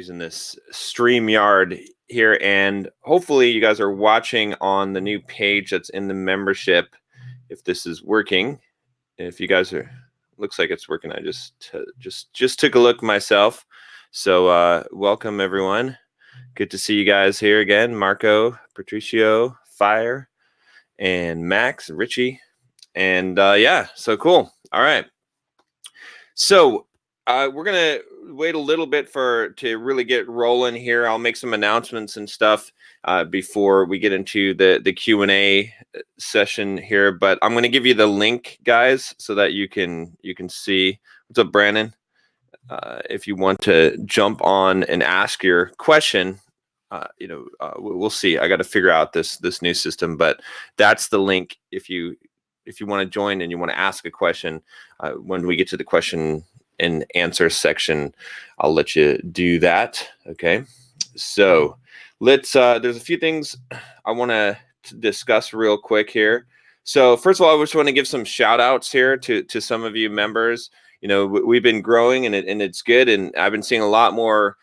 using this StreamYard here, and hopefully you guys are watching on the new page that's in the membership. If this is working, if you guys are, looks like it's working. I just took a look myself. So welcome everyone. Good to see you guys here again. Marco, Patricio, Fire, and Max, Richie, and yeah, so cool. All right. So we're gonna wait a little bit to really get rolling here. I'll make some announcements and stuff before we get into the Q&A session here. But I'm gonna give you the link, guys, so that you can see. What's up, Brandon? If you want to jump on and ask your question, we'll see. I got to figure out this new system, but that's the link. If you want to join and you want to ask a question, when we get to the question and answer section, I'll let you do that. Okay. So let's, there's a few things I want to discuss real quick here. So first of all, I just want to give some shout outs here to some of you members. You know, we've been growing and it's good. And I've been seeing a lot more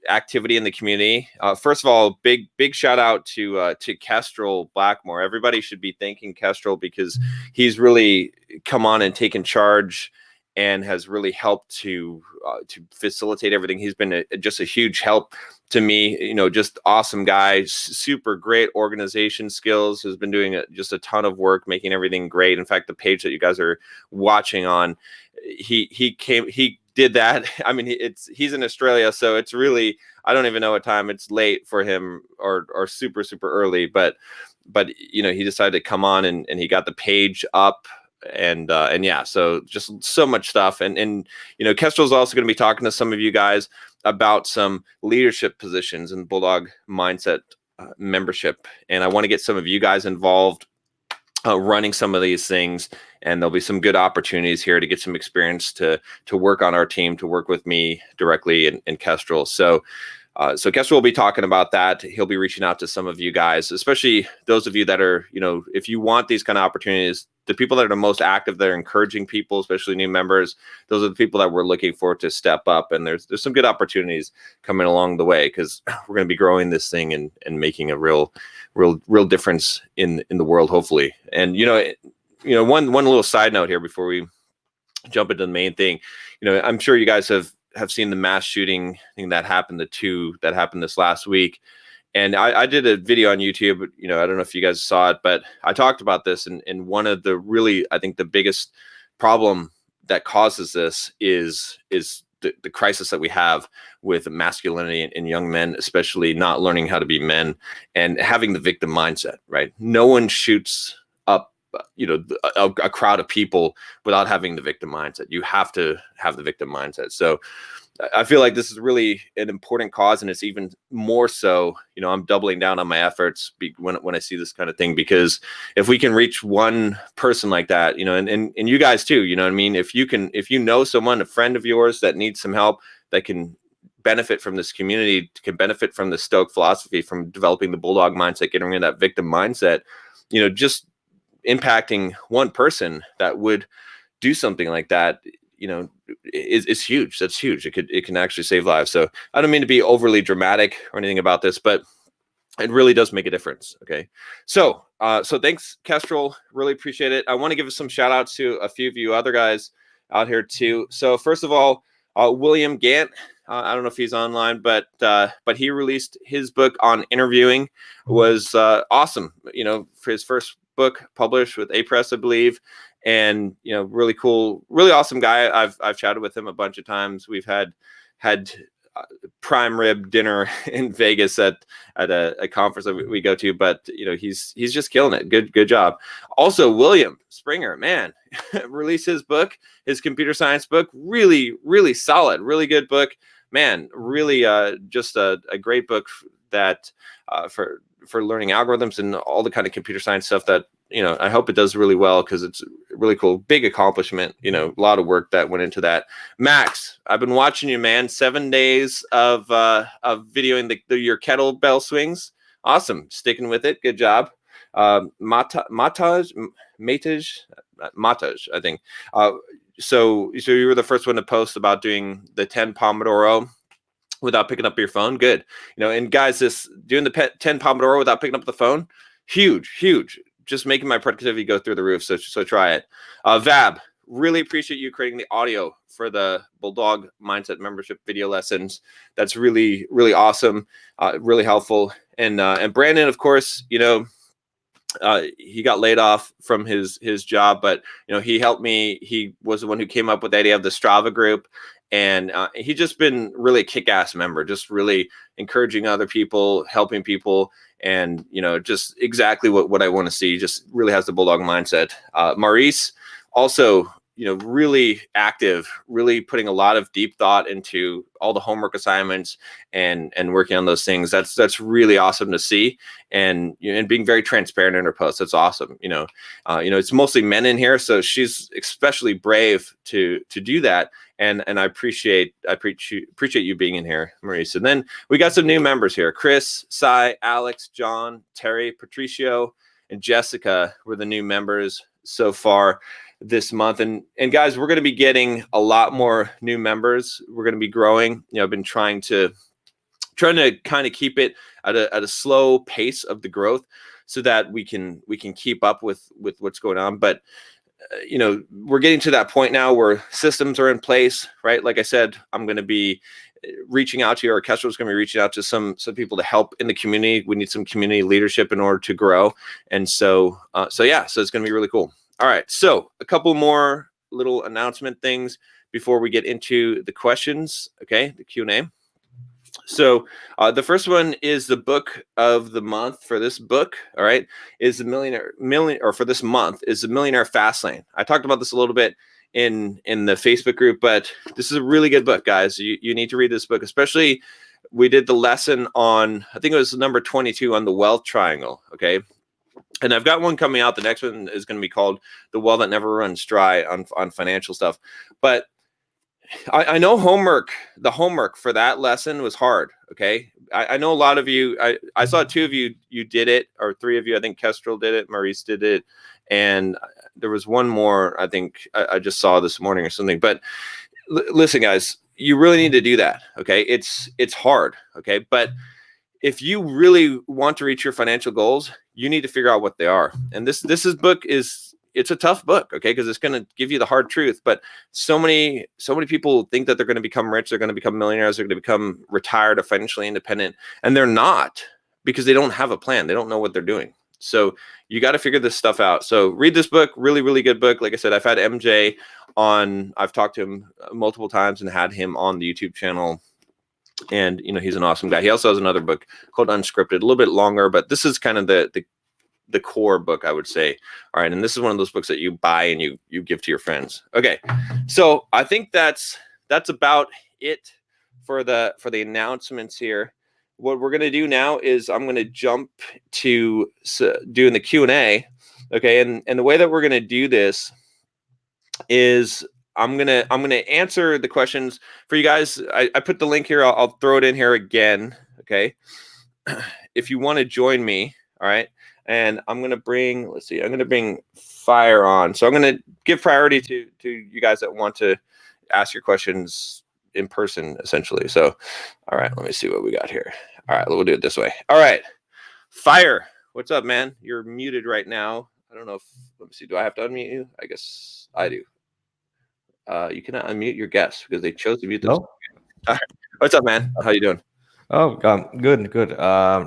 activity in the community. First of all, big shout out to Kestrel Blackmore. Everybody should be thanking Kestrel because he's really come on and taken charge and has really helped to facilitate everything. He's been just a huge help to me. You know, just awesome guy, super great organization skills. Has been doing just a ton of work, making everything great. In fact, the page that you guys are watching on, he did that. I mean, he's in Australia, so it's really, I don't even know what time. It's late for him or super early, but you know, he decided to come on and he got the page up and yeah, so just so much stuff. And you know, Kestrel's also going to be talking to some of you guys about some leadership positions in Bulldog Mindset membership, and I want to get some of you guys involved running some of these things, and there'll be some good opportunities here to get some experience to work on our team, to work with me directly and Kestrel. So Kestrel will be talking about that. He'll be reaching out to some of you guys, especially those of you that are, you know, if you want these kind of opportunities, the people that are the most active, that are encouraging people, especially new members, those are the people that we're looking for to step up. And there's some good opportunities coming along the way, because we're going to be growing this thing and making a real difference in the world, hopefully. And you know, one little side note here before we jump into the main thing. You know, I'm sure you guys have seen the mass shooting thing that happened this last week. And I did a video on YouTube, you know, I don't know if you guys saw it, but I talked about this. And one of the really, I think the biggest problem that causes this is the crisis that we have with masculinity in young men, especially not learning how to be men and having the victim mindset, right? No one shoots up, you know, a crowd of people without having the victim mindset. You have to have the victim mindset. So I feel like this is really an important cause, and it's even more so, you know, I'm doubling down on my efforts when I see this kind of thing, because if we can reach one person like that, you know, and you guys too, you know what I mean? If you know someone, a friend of yours that needs some help, that can benefit from this community, can benefit from the Stoic philosophy, from developing the Bulldog mindset, getting rid of that victim mindset, you know, just impacting one person that would do something like that, you know, is huge. That's huge. It can actually save lives. So I don't mean to be overly dramatic or anything about this, but it really does make a difference. Okay. So thanks, Kestrel. Really appreciate it. I want to give some shout outs to a few of you other guys out here too. So first of all, William Gant, I don't know if he's online, but he released his book on interviewing. Was awesome. You know, for his first book published with A Press, I believe. And, you know, really cool, really awesome guy. I've chatted with him a bunch of times. We've had prime rib dinner in Vegas at a conference that we go to, but you know, he's just killing it. Good job. Also, William Springer, man, released his book, his computer science book. Really solid, really good book, man. Really just a great book that for learning algorithms and all the kind of computer science stuff that, you know, I hope it does really well, because it's really cool. Big accomplishment, you know, a lot of work that went into that. Max, I've been watching you, man. 7 days of videoing your kettlebell swings. Awesome. Sticking with it. Good job. Mataj, I think. So you were the first one to post about doing the 10 Pomodoro without picking up your phone, good. And guys, this doing the 10 Pomodoro without picking up the phone, huge. Just making my productivity go through the roof. So try it. Vab, really appreciate you creating the audio for the Bulldog Mindset membership video lessons. That's really, really awesome. Really helpful. And Brandon, of course, he got laid off from his job, but he helped me. He was the one who came up with the idea of the Strava group, and he's just been really a kick-ass member, just really encouraging other people, helping people, and just exactly what I want to see. Just really has the Bulldog mindset. Maurice also really active, really putting a lot of deep thought into all the homework assignments and working on those things. That's really awesome to see, and being very transparent in her posts. That's awesome. It's mostly men in here, so she's especially brave to do that. And I appreciate you being in here, Maurice. And then we got some new members here: Chris, Cy, Alex, John, Terry, Patricio, and Jessica were the new members so far this month. And guys, we're going to be getting a lot more new members. We're going to be growing. I've been trying to kind of keep it at a slow pace of the growth so that we can keep up with what's going on. But we're getting to that point now where systems are in place, right? Like I said, I'm going to be reaching out to you, or Kestrel's going to be reaching out to some people to help in the community. We need some community leadership in order to grow. And so it's going to be really cool. All right, so a couple more little announcement things before we get into the questions, okay, the Q&A. So the first one is the book of the month for this book, all right, is for this month is the Millionaire Fastlane. I talked about this a little bit in the Facebook group, but this is a really good book, guys. You need to read this book, especially we did the lesson on, I think it was number 22 on the wealth triangle, okay? And I've got one coming out. The next one is going to be called The Well That Never Runs Dry on financial stuff. But I know the homework for that lesson was hard. Okay. I know a lot of you, I saw two of you did it, or three of you. I think Kestrel did it, Maurice did it. And there was one more, I think I just saw this morning or something. But listen, guys, you really need to do that. Okay. It's hard. Okay. But if you really want to reach your financial goals, you need to figure out what they are. And this book it's a tough book, okay, because it's going to give you the hard truth. But so many people think that they're going to become rich, they're going to become millionaires, they're going to become retired or financially independent, and they're not, because they don't have a plan. They don't know what they're doing. So you got to figure this stuff out. So read this book, really, really good book. Like I said, I've had MJ on. I've talked to him multiple times and had him on the YouTube channel. And he's an awesome guy. He also has another book called Unscripted, a little bit longer, but this is kind of the core book, I would say. All right, and this is one of those books that you buy and you give to your friends. Okay, so I think that's about it for the announcements here. What we're gonna do now is I'm gonna jump to doing the Q&A. Okay, and the way that we're gonna do this is I'm gonna answer the questions for you guys. I put the link here. I'll throw it in here again. Okay, if you want to join me, all right. And I'm gonna bring. Let's see. I'm gonna bring Fire on. So I'm gonna give priority to you guys that want to ask your questions in person, essentially. So, all right. Let me see what we got here. All right, we'll do it this way. All right, Fire. What's up, man? You're muted right now. I don't know if. Let me see. Do I have to unmute you? I guess I do. You cannot unmute your guests because they chose to mute themselves. No? All right. What's up, man? How you doing? Oh, good.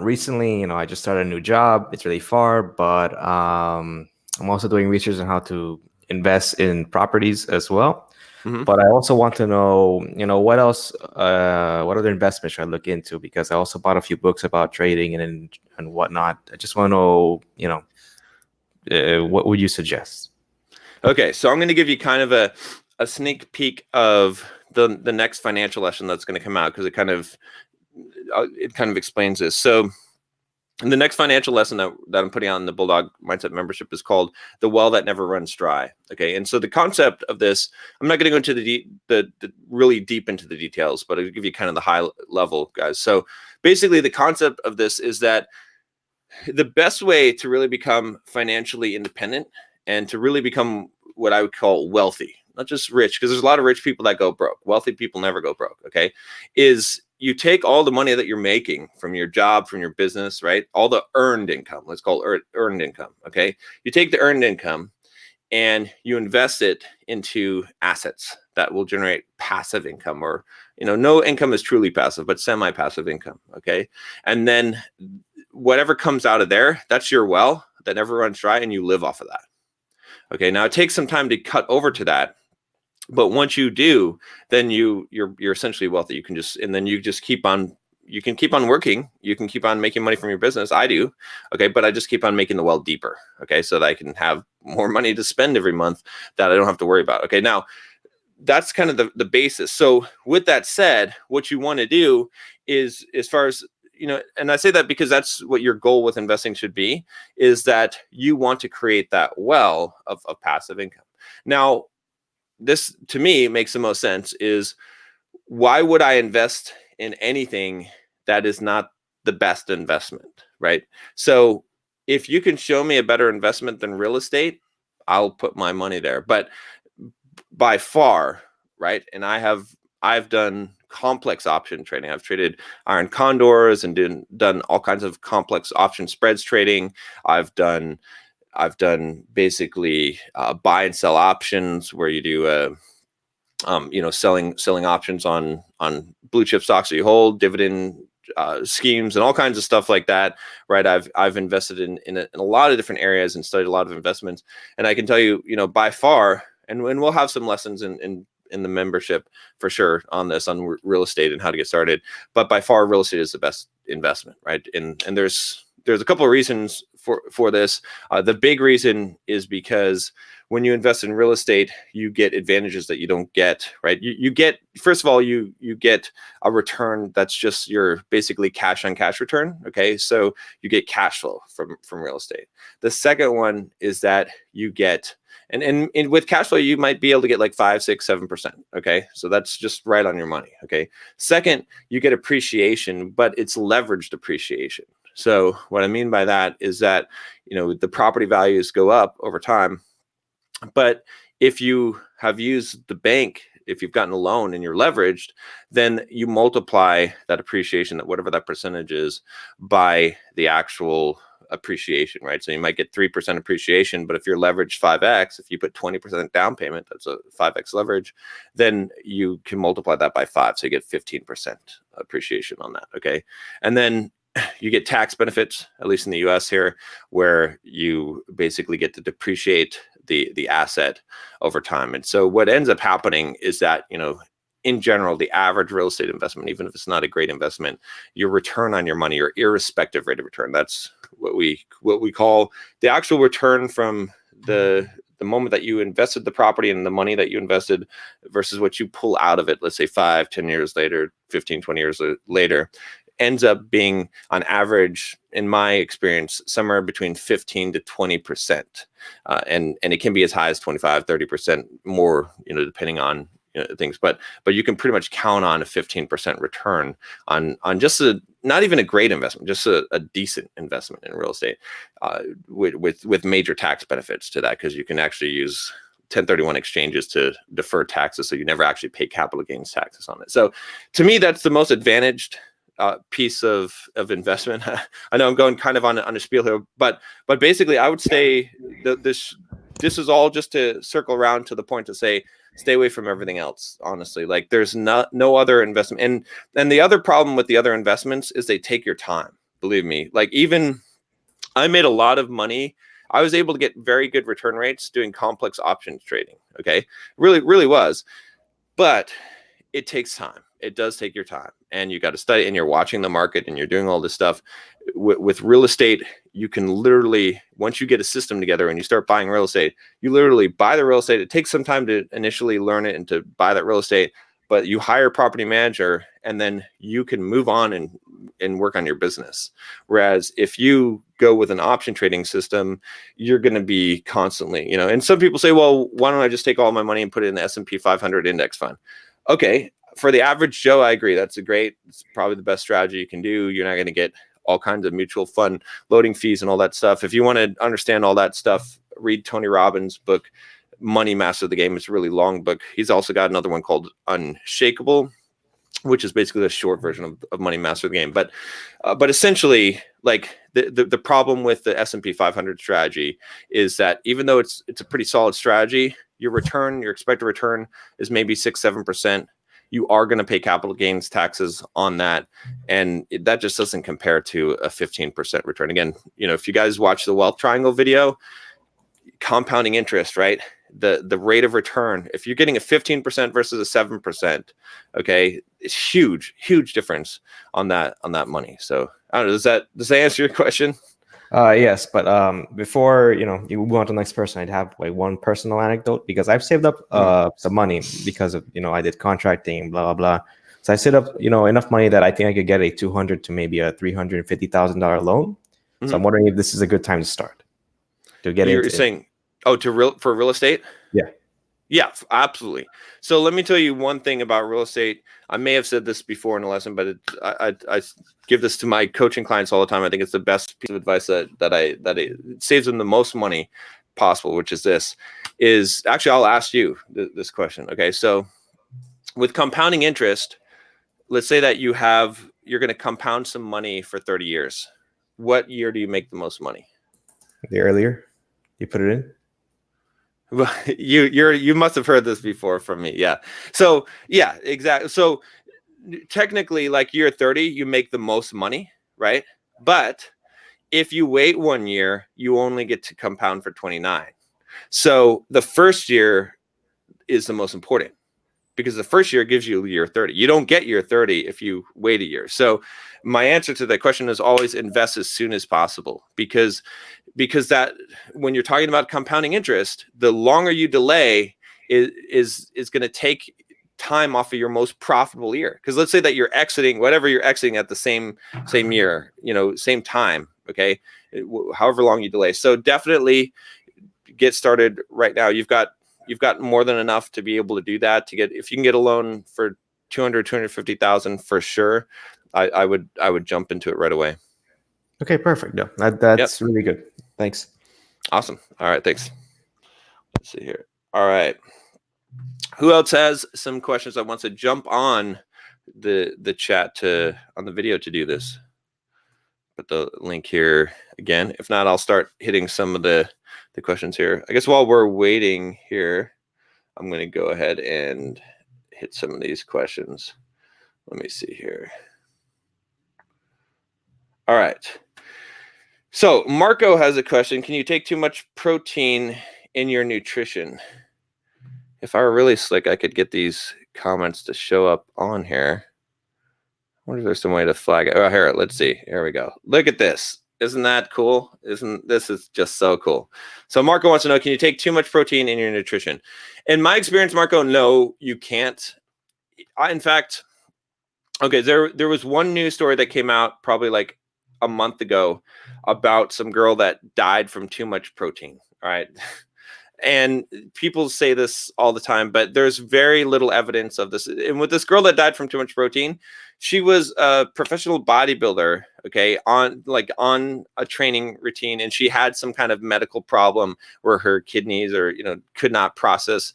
Recently, I just started a new job. It's really far, but I'm also doing research on how to invest in properties as well. Mm-hmm. But I also want to know, what else, what other investments should I look into? Because I also bought a few books about trading and whatnot. I just want to know, what would you suggest? Okay, so I'm going to give you kind of a sneak peek of the next financial lesson that's going to come out, because it kind of explains this. So the next financial lesson that I'm putting out in the Bulldog Mindset membership is called The Well That Never Runs Dry. Okay, and so the concept of this, I'm not going to go into the really deep into the details, but I'll give you kind of the high level, guys. So basically the concept of this is that the best way to really become financially independent and to really become what I would call wealthy, not just rich, because there's a lot of rich people that go broke. Wealthy people never go broke, okay, is you take all the money that you're making from your job, from your business, right? All the earned income, let's call it earned income. Okay. You take the earned income and you invest it into assets that will generate passive income, or, no income is truly passive, but semi-passive income. Okay. And then whatever comes out of there, that's your well that never runs dry, and you live off of that. Okay. Now it takes some time to cut over to that, but once you do, then you're essentially wealthy. You can just keep on working. You can keep on making money from your business. I do. Okay. But I just keep on making the well deeper. Okay. So that I can have more money to spend every month that I don't have to worry about. Okay. Now that's kind of the basis. So with that said, what you want to do is, as far as, and I say that because that's what your goal with investing should be, is that you want to create that well of passive income. Now, this to me makes the most sense is, why would I invest in anything that is not the best investment, right? So if you can show me a better investment than real estate, I'll put my money there. But by far, right? And I've done complex option trading. I've traded iron condors and done all kinds of complex option spreads trading. I've done basically buy and sell options, where you do selling options on blue chip stocks that you hold, dividend schemes, and all kinds of stuff like that. Right. I've invested in a lot of different areas and studied a lot of investments. And I can tell you, by far, and we'll have some lessons in the membership for sure on this, on real estate and how to get started. But by far, real estate is the best investment, right? And there's a couple of reasons for this. The big reason is because when you invest in real estate, you get advantages that you don't get, right? You get, first of all, you get a return that's just your basically cash on cash return. Okay. So you get cash flow from real estate. The second one is that you get, and with cash flow, you might be able to get like 5, 6, 7%. Okay. So that's just right on your money. Okay. Second, you get appreciation, but it's leveraged appreciation. So what I mean by that is that, the property values go up over time. But if you have used the bank, if you've gotten a loan and you're leveraged, then you multiply that appreciation, that whatever that percentage is, by the actual appreciation, right? So you might get 3% appreciation, but if you're leveraged 5x, if you put 20% down payment, that's a 5x leverage, then you can multiply that by 5. So you get 15% appreciation on that. Okay. And then you get tax benefits, at least in the US here, where you basically get to depreciate the asset over time. And so what ends up happening is that, in general, the average real estate investment, even if it's not a great investment, your return on your money, your irrespective rate of return, that's what we call the actual return from the moment that you invested the property and the money that you invested versus what you pull out of it, let's say 5, 10 years later, 15, 20 years later, ends up being, on average, in my experience, somewhere between 15 to 20%. And it can be as high as 25, 30% more, depending on things. But you can pretty much count on a 15% return on just not even a great investment, just a decent investment in real estate, with major tax benefits to that, because you can actually use 1031 exchanges to defer taxes, so you never actually pay capital gains taxes on it. So to me, that's the most advantaged piece of investment. I know I'm going kind of on a spiel here, but basically I would say this is all just to circle around to the point to say, stay away from everything else. Honestly, like there's no other investment. And the other problem with the other investments is they take your time. Believe me, like even I made a lot of money. I was able to get very good return rates doing complex options trading. Okay. Really, really was. But it takes time. It does take your time, and you got to study, and you're watching the market, and you're doing all this stuff. With real estate, you can literally, once you get a system together and you start buying real estate, you literally buy the real estate. It takes some time to initially learn it and to buy that real estate, but you hire a property manager, and then you can move on and work on your business. Whereas if you go with an option trading system, you're going to be constantly, and some people say, well, why don't I just take all my money and put it in the S&P 500 index fund? Okay, for the average Joe, I agree. It's probably the best strategy you can do. You're not going to get all kinds of mutual fund loading fees and all that stuff. If you want to understand all that stuff, read Tony Robbins' book, Money Master the Game. It's a really long book. He's also got another one called Unshakable. which is basically the short version of Money Master the Game. But essentially, like the problem with the S&P 500 strategy is that even though it's a pretty solid strategy, your expected return is maybe 6-7%. You are going to pay capital gains taxes on that, and that just doesn't compare to a 15% return. Again, if you guys watch the Wealth Triangle video, compounding interest, right? The rate of return, if you're getting a 15% versus a 7%, okay, it's huge difference on that money. So I don't know, does that answer your question? Yes, but before you move on to the next person, I'd have like one personal anecdote, because I've saved up some money because of I did contracting, blah blah blah. So I saved up enough money that I think I could get a $200,000 to maybe a $350,000 loan. So I'm wondering if this is a good time to start to get You're into saying, for real estate? Yeah, absolutely. So let me tell you one thing about real estate. I may have said this before in a lesson, but I give this to my coaching clients all the time. I think it's the best piece of advice that it saves them the most money possible, which is this. Is actually, I'll ask you this question. Okay, so with compounding interest, let's say that you're going to compound some money for 30 years. What year do you make the most money? The earlier you put it in. Well, you must have heard this before from me. Yeah. So yeah, exactly. So technically, like year 30, you make the most money, right? But if you wait 1 year, you only get to compound for 29. So the first year is the most important, because the first year gives you year 30. You don't get year 30 if you wait a year. So my answer to that question is always invest as soon as possible, because that, when you're talking about compounding interest, the longer you delay is going to take time off of your most profitable year. Because let's say that you're exiting at the same year, same time, okay, however long you delay. So definitely get started right now. You've got more than enough to be able to do that. If you can get a loan for 250,000 for sure, I would jump into it right away. Okay, perfect. No, that's really good. Thanks. Awesome. All right, thanks. Let's see here. All right. Who else has some questions that wants to jump on the chat on the video to do this? Put the link here again. If not, I'll start hitting some of the questions here. I guess while we're waiting here, I'm going to go ahead and hit some of these questions. Let me see here. All right. So Marco has a question. Can you take too much protein in your nutrition? If I were really slick, I could get these comments to show up on here. I wonder if there's some way to flag it. Oh, here, let's see. Here we go. Look at this. Isn't that cool? This is just so cool. So Marco wants to know, can you take too much protein in your nutrition? In my experience, Marco, no, you can't. In fact, okay, there was one news story that came out probably like a month ago about some girl that died from too much protein. All right. And people say this all the time, but there's very little evidence of this. And with this girl that died from too much protein, she was a professional bodybuilder, okay, on a training routine, and she had some kind of medical problem where her kidneys could not process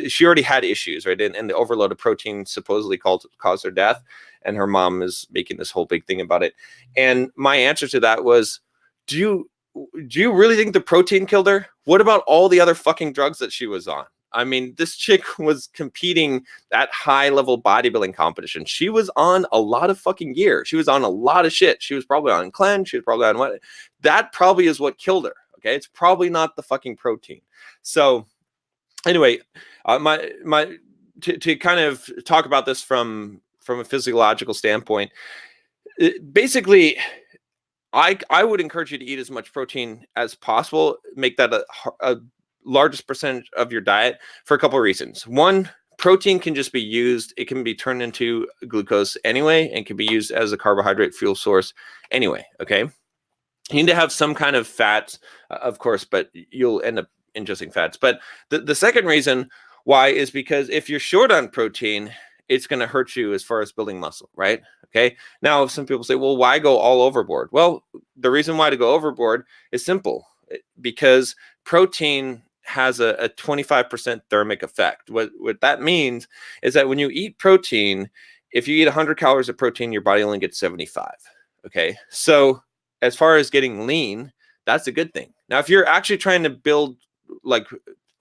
she already had issues, right? And the overload of protein supposedly caused her death. And her mom is making this whole big thing about it. And my answer to that was, do you really think the protein killed her? What about all the other fucking drugs that she was on? I mean, this chick was competing at high level bodybuilding competition. She was on a lot of fucking gear. She was on a lot of shit. She was probably on cleanse. She was probably on what? That probably is what killed her. Okay. It's probably not the fucking protein. So anyway, to kind of talk about this from a physiological standpoint, basically, I would encourage you to eat as much protein as possible. Make that a largest percentage of your diet for a couple of reasons. One, protein can just be used. It can be turned into glucose anyway, and can be used as a carbohydrate fuel source anyway. Okay. You need to have some kind of fats, of course, but you'll end up ingesting fats. But the second reason why is because if you're short on protein, it's going to hurt you as far as building muscle, right? Okay. Now, some people say, well, why go all overboard? Well, the reason why to go overboard is simple, because protein has a 25% thermic effect. What that means is that when you eat protein, if you eat 100 calories of protein, your body only gets 75. Okay. So as far as getting lean, that's a good thing. Now, if you're actually trying to build, like,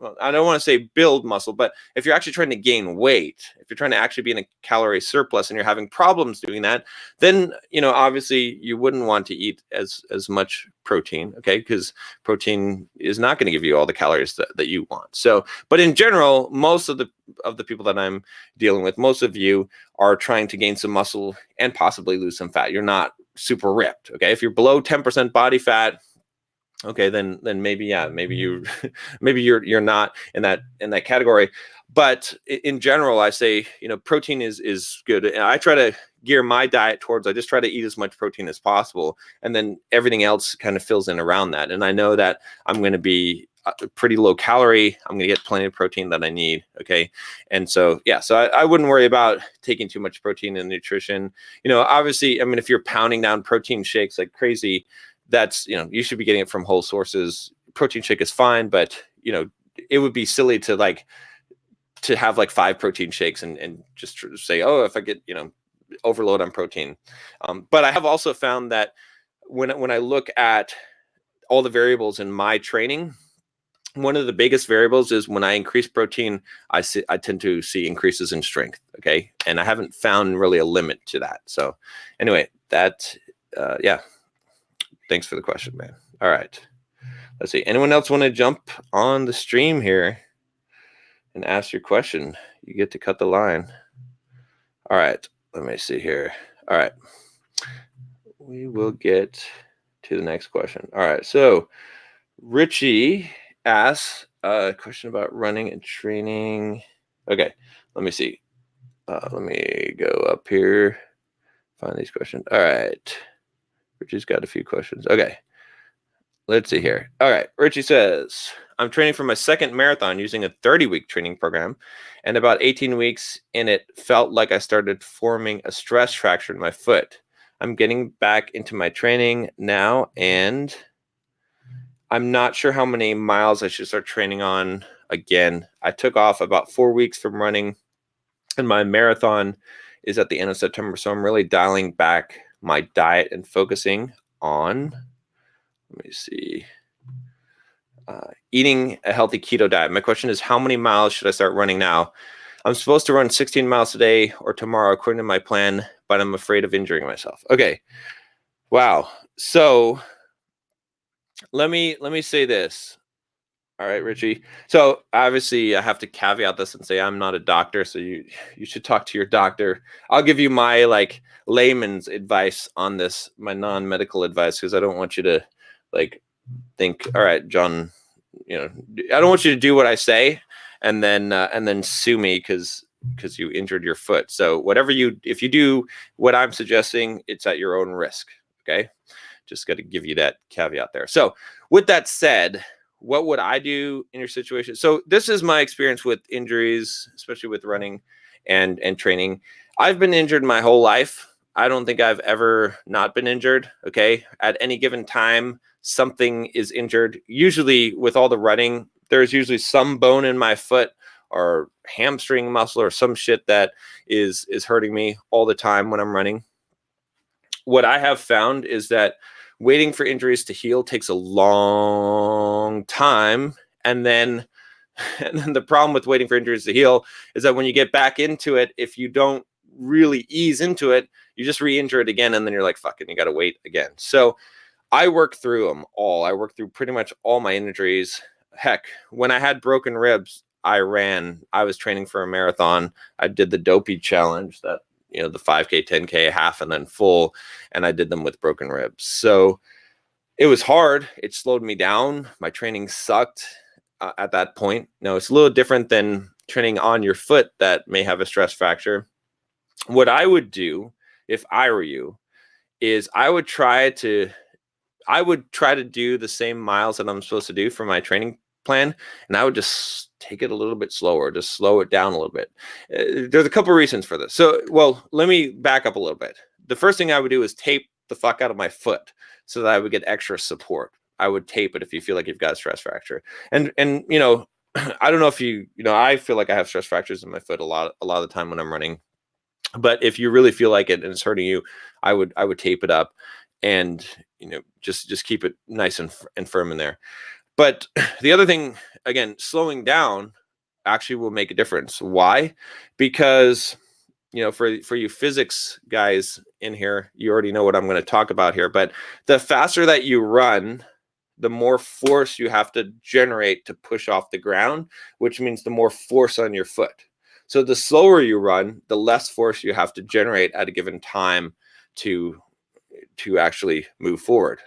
well, I don't want to say build muscle, but if you're actually trying to gain weight, if you're trying to actually be in a calorie surplus and you're having problems doing that, then, obviously you wouldn't want to eat as much protein, okay? Because protein is not going to give you all the calories that you want. So, but in general, most of the people that I'm dealing with, most of you are trying to gain some muscle and possibly lose some fat. You're not super ripped, okay? If you're below 10% body fat, okay, then maybe, yeah, maybe you maybe you're not in that category. But in general, I say, protein is good. And I try to gear my diet towards, I just try to eat as much protein as possible, and then everything else kind of fills in around that. And I know that I'm going to be pretty low calorie. I'm going to get plenty of protein that I need. Okay. And so, yeah, so I wouldn't worry about taking too much protein in nutrition. Obviously, I mean, if you're pounding down protein shakes like crazy, that's, you should be getting it from whole sources. Protein shake is fine, but it would be silly to have like 5 protein shakes and just say, oh, if I get, overload on protein. But I have also found that when I look at all the variables in my training, one of the biggest variables is when I increase protein, I tend to see increases in strength. Okay. And I haven't found really a limit to that. So anyway, yeah. Thanks for the question, man. All right. Let's see. Anyone else want to jump on the stream here and ask your question? You get to cut the line. All right. Let me see here. All right. We will get to the next question. All right. So Richie asks a question about running and training. Okay. Let me see. Let me go up here. Find these questions. All right. Richie's got a few questions. Okay. Let's see here. All right. Richie says, I'm training for my second marathon using a 30-week training program. And about 18 weeks in it, felt like I started forming a stress fracture in my foot. I'm getting back into my training now, and I'm not sure how many miles I should start training on again. I took off about 4 weeks from running, and my marathon is at the end of September. So I'm really dialing back my diet and focusing on, let me see, eating a healthy keto diet. My question is, how many miles should I start running now? I'm supposed to run 16 miles today or tomorrow according to my plan, but I'm afraid of injuring myself. Okay. Wow. So let me say this. All right, Richie. So obviously I have to caveat this and say I'm not a doctor, so you should talk to your doctor. I'll give you my layman's advice on this, my non-medical advice, because I don't want you to think, all right, John, I don't want you to do what I say and then sue me because you injured your foot. So if you do what I'm suggesting, it's at your own risk. Okay. Just got to give you that caveat there. So with that said, what would I do in your situation? So this is my experience with injuries, especially with running and training. I've been injured my whole life. I don't think I've ever not been injured. Okay. At any given time, something is injured. Usually with all the running, there's usually some bone in my foot or hamstring muscle or some shit that is hurting me all the time when I'm running. What I have found is that waiting for injuries to heal takes a long time. And then the problem with waiting for injuries to heal is that when you get back into it, if you don't really ease into it, you just re-injure it again. And then you're like, fucking, you got to wait again. So I worked through them all. I worked through pretty much all my injuries. Heck, when I had broken ribs, I was training for a marathon. I did the dopey challenge, that, the 5K, 10K, half, and then full. And I did them with broken ribs. So it was hard. It slowed me down. My training sucked at that point. No, it's a little different than training on your foot that may have a stress fracture. What I would do if I were you is I would try to do the same miles that I'm supposed to do for my training plan, and I would just take it a little bit slower, just slow it down a little bit. There's a couple of reasons for this. So, well, let me back up a little bit. The first thing I would do is tape the fuck out of my foot so that I would get extra support. I would tape it if you feel like you've got a stress fracture. And I don't know if I feel like I have stress fractures in my foot a lot of the time when I'm running. But if you really feel like it and it's hurting you, I would tape it up, and just keep it nice and firm in there. But the other thing, again, slowing down actually will make a difference. Why? Because for you physics guys in here, you already know what I'm going to talk about here. But the faster that you run, the more force you have to generate to push off the ground, which means the more force on your foot. So the slower you run, the less force you have to generate at a given time to actually move forward.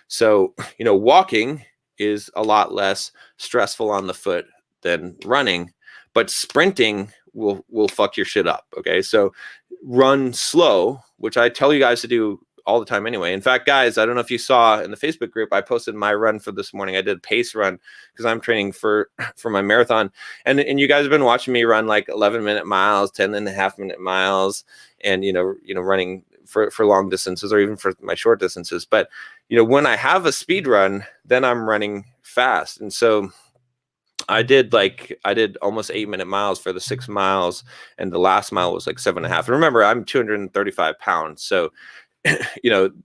So, walking is a lot less stressful on the foot than running, but sprinting will fuck your shit up. Okay. So run slow, which I tell you guys to do all the time anyway. In fact, guys, I don't know if you saw in the Facebook group, I posted my run for this morning. I did a pace run because I'm training for my marathon. And you guys have been watching me run like 11-minute miles, 10.5-minute miles, and, running for long distances or even for my short distances. But, when I have a speed run, then I'm running fast. And so I did almost 8-minute miles for the 6 miles, and the last mile was like 7.5. And remember, I'm 235 pounds. So,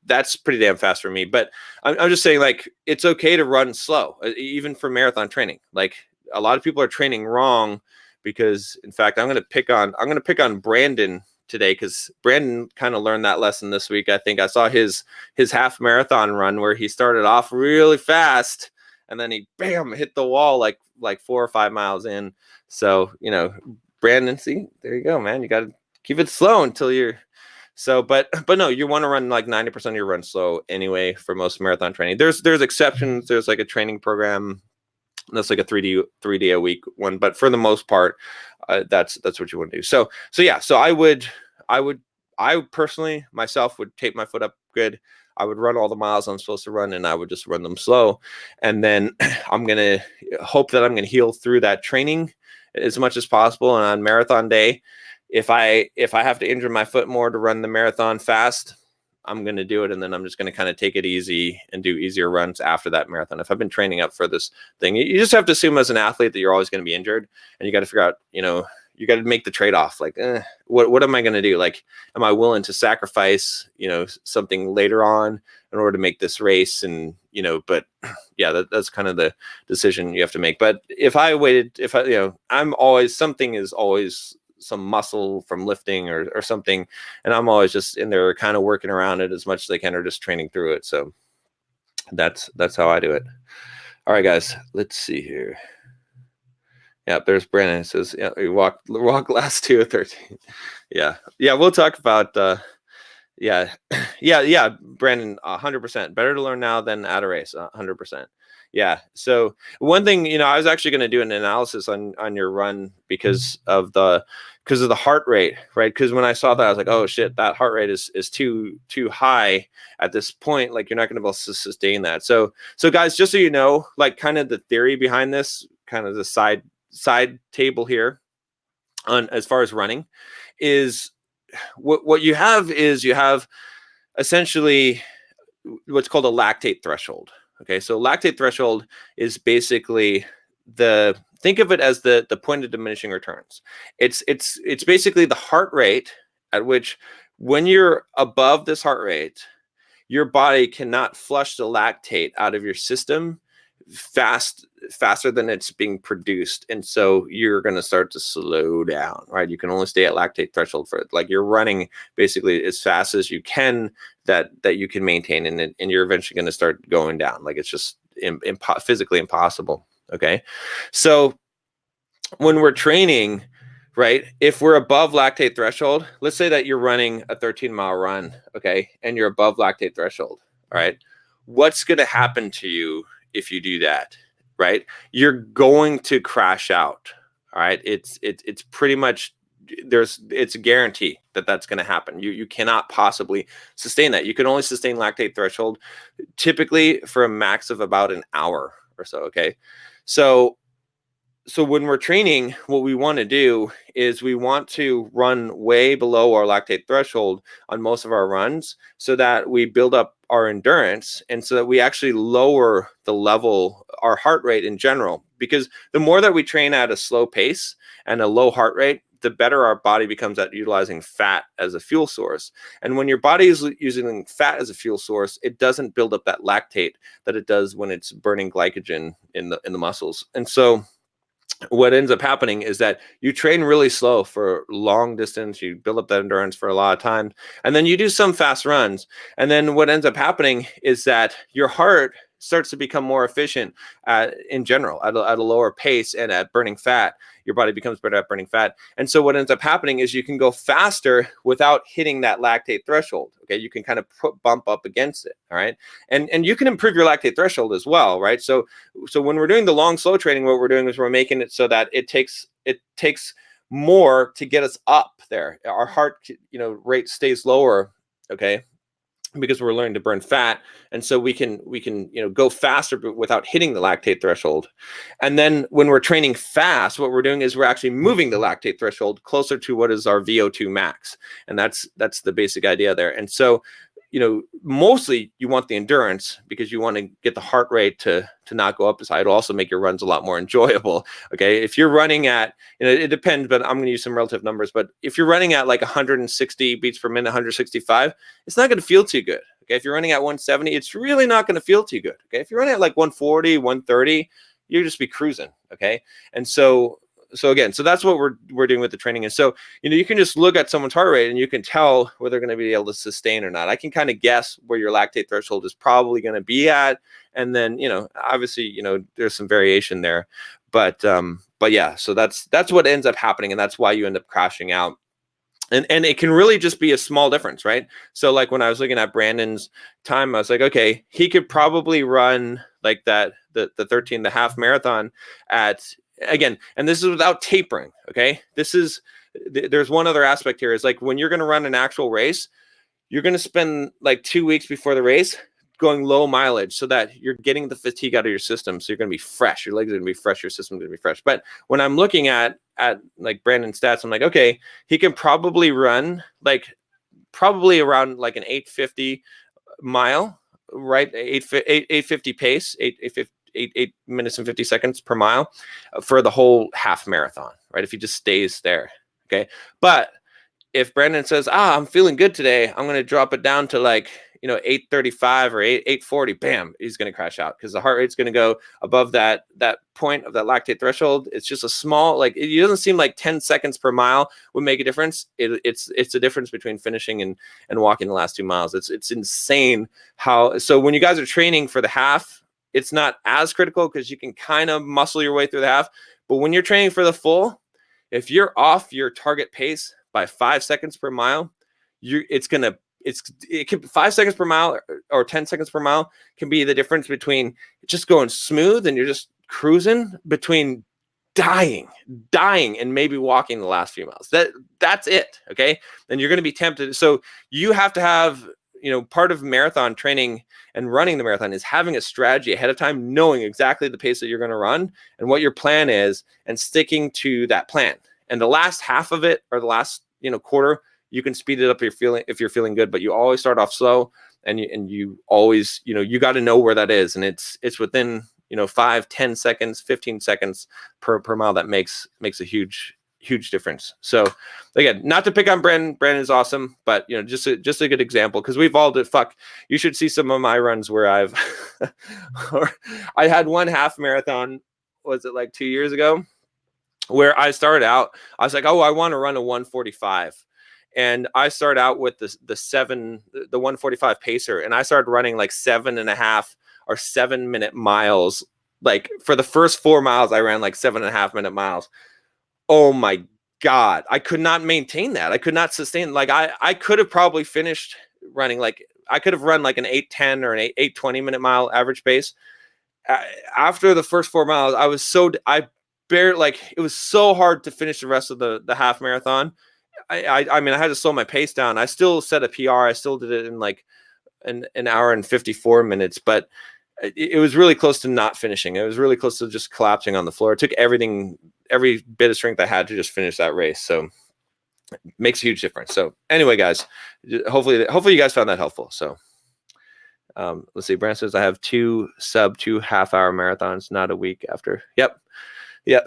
that's pretty damn fast for me. But I'm just saying, like, it's okay to run slow, even for marathon training. Like, a lot of people are training wrong because, in fact, I'm going to pick on Brandon today, because Brandon kind of learned that lesson this week. I think I saw his half marathon run where he started off really fast and then he hit the wall like 4 or 5 miles in. So, Brandon, see, there you go, man. You got to keep it slow until you're so, but no, you want to run like 90% of your run slow anyway for most marathon training. There's exceptions. There's like a training program that's like a 3 day a week one, but for the most part, that's what you want to do. So yeah, so I personally myself would tape my foot up good. I would run all the miles I'm supposed to run, and I would just run them slow. And then I'm gonna hope that I'm gonna heal through that training as much as possible. And on marathon day, if I have to injure my foot more to run the marathon fast, I'm going to do it. And then I'm just going to kind of take it easy and do easier runs after that marathon. If I've been training up for this thing, you just have to assume as an athlete that you're always going to be injured, and you got to figure out, you got to make the trade-off. Like, what am I going to do? Like, am I willing to sacrifice, something later on in order to make this race? And, but yeah, that's kind of the decision you have to make. But if I waited, something is always some muscle from lifting or something, and I'm always just in there kind of working around it as much as I can, or just training through it. So that's how I do it. All right, guys, let's see here. Yeah, there's Brandon. It says, yeah, we walk last 2 of 13. Yeah, we'll talk about yeah, Brandon, 100%. Better to learn now than at a race, 100%. Yeah. So one thing, I was actually going to do an analysis on your run because of the heart rate, right? Because when I saw that, I was like, oh shit, that heart rate is too high at this point. Like, you're not going to be able to sustain that. So guys, just so you know, like, kind of the theory behind this, kind of the side table here on as far as running is what you have is you have essentially what's called a lactate threshold. Okay, so lactate threshold is basically think of it as the point of diminishing returns. It's basically the heart rate at which, when you're above this heart rate, your body cannot flush the lactate out of your system faster than it's being produced, and so you're going to start to slow down, right? You can only stay at lactate threshold for, like, you're running basically as fast as you can that you can maintain, and you're eventually going to start going down. Like, it's just physically impossible. Okay, so when we're training, right, if we're above lactate threshold, let's say that you're running a 13-mile run, okay, and you're above lactate threshold, all right, what's going to happen to you if you do that, right? You're going to crash out. All right. It's pretty much, it's a guarantee that that's going to happen. You cannot possibly sustain that. You can only sustain lactate threshold typically for a max of about an hour or so. Okay. So when we're training, what we want to do is we want to run way below our lactate threshold on most of our runs, so that we build up our endurance, and so that we actually lower the level, our heart rate in general. Because the more that we train at a slow pace and a low heart rate, the better our body becomes at utilizing fat as a fuel source. And when your body is using fat as a fuel source, it doesn't build up that lactate that it does when it's burning glycogen in the muscles. And so what ends up happening is that you train really slow for long distance, you build up that endurance for a lot of time, and then you do some fast runs. And then what ends up happening is that your heart starts to become more efficient in general at a lower pace, and at burning fat, your body becomes better at burning fat. And so what ends up happening is you can go faster without hitting that lactate threshold. Okay, you can kind of bump up against it. All right, and you can improve your lactate threshold as well, right? So when we're doing the long slow training, what we're doing is we're making it so that it takes more to get us up there. Our heart rate stays lower, okay, because we're learning to burn fat. And so we can go faster but without hitting the lactate threshold. And then when we're training fast, what we're doing is we're actually moving the lactate threshold closer to what is our VO2 max. And that's the basic idea there. And so mostly you want the endurance because you want to get the heart rate to not go up as high. It'll also make your runs a lot more enjoyable. Okay, if you're running at, it depends, but I'm going to use some relative numbers. But if you're running at like 160 beats per minute, 165, it's not going to feel too good. Okay, if you're running at 170, it's really not going to feel too good. Okay, if you're running at like 140, 130, you'll just be cruising. Okay, and so that's what we're doing with the training. And so, you can just look at someone's heart rate and you can tell whether they're going to be able to sustain or not. I can kind of guess where your lactate threshold is probably going to be at. And then, obviously, there's some variation there, but yeah, so that's what ends up happening. And that's why you end up crashing out. And it can really just be a small difference, right? So like when I was looking at Brandon's time, I was like, okay, he could probably run like that, the 13.5 marathon at, again, and this is without tapering. Okay, there's one other aspect here is like when you're going to run an actual race, you're going to spend like 2 weeks before the race going low mileage so that you're getting the fatigue out of your system. So you're going to be fresh. Your legs are going to be fresh. Your system's going to be fresh. But when I'm looking at like Brandon's stats, I'm like, okay, he can probably run probably around like an 850 mile, right? 850 pace, 8 minutes and 50 seconds per mile for the whole half marathon, right? If he just stays there. Okay. But if Brandon says, I'm feeling good today, I'm going to drop it down to like, 835 or 840, bam, he's going to crash out because the heart rate's going to go above that point of that lactate threshold. It's just a small, like, it doesn't seem like 10 seconds per mile would make a difference. It's a difference between finishing and walking the last 2 miles. It's insane how, so when you guys are training for the half, it's not as critical because you can kind of muscle your way through the half. But when you're training for the full, if you're off your target pace by 5 seconds per mile, it can 5 seconds per mile or 10 seconds per mile can be the difference between just going smooth and you're just cruising between dying and maybe walking the last few miles. That's it. Okay. And you're going to be tempted. So you have to have, part of marathon training and running the marathon is having a strategy ahead of time, knowing exactly the pace that you're going to run and what your plan is and sticking to that plan. And the last half of it or the last, quarter, you can speed it up if you're feeling good, but you always start off slow and you always, you got to know where that is. And it's within, 5, 10 seconds, 15 seconds per mile that makes a huge difference. So again, not to pick on Brandon. Brandon's awesome, but just a good example because we've all did. You should see some of my runs where I had one half marathon. Was it like 2 years ago? Where I started out, I was like, oh, I want to run a 145. And I started out with the 145 pacer, and I started running like 7.5 or 7 minute miles. Like for the first 4 miles, I ran like 7.5 minute miles. Oh my God. I could not maintain that. I could not sustain. Like I could have probably finished running, like I could have run like an 8:10 or an 8:20 minute mile average pace. After the first 4 miles, it was so hard to finish the rest of the half marathon. I mean, I had to slow my pace down. I still set a PR. I still did it in like an hour and 54 minutes, but it was really close to not finishing. It was really close to just collapsing on the floor. It took every bit of strength I had to just finish that race. So it makes a huge difference. So anyway, guys, hopefully you guys found that helpful. So let's see. Brand says I have 2 sub 2 half-hour marathons, not a week after. Yep. Yeah.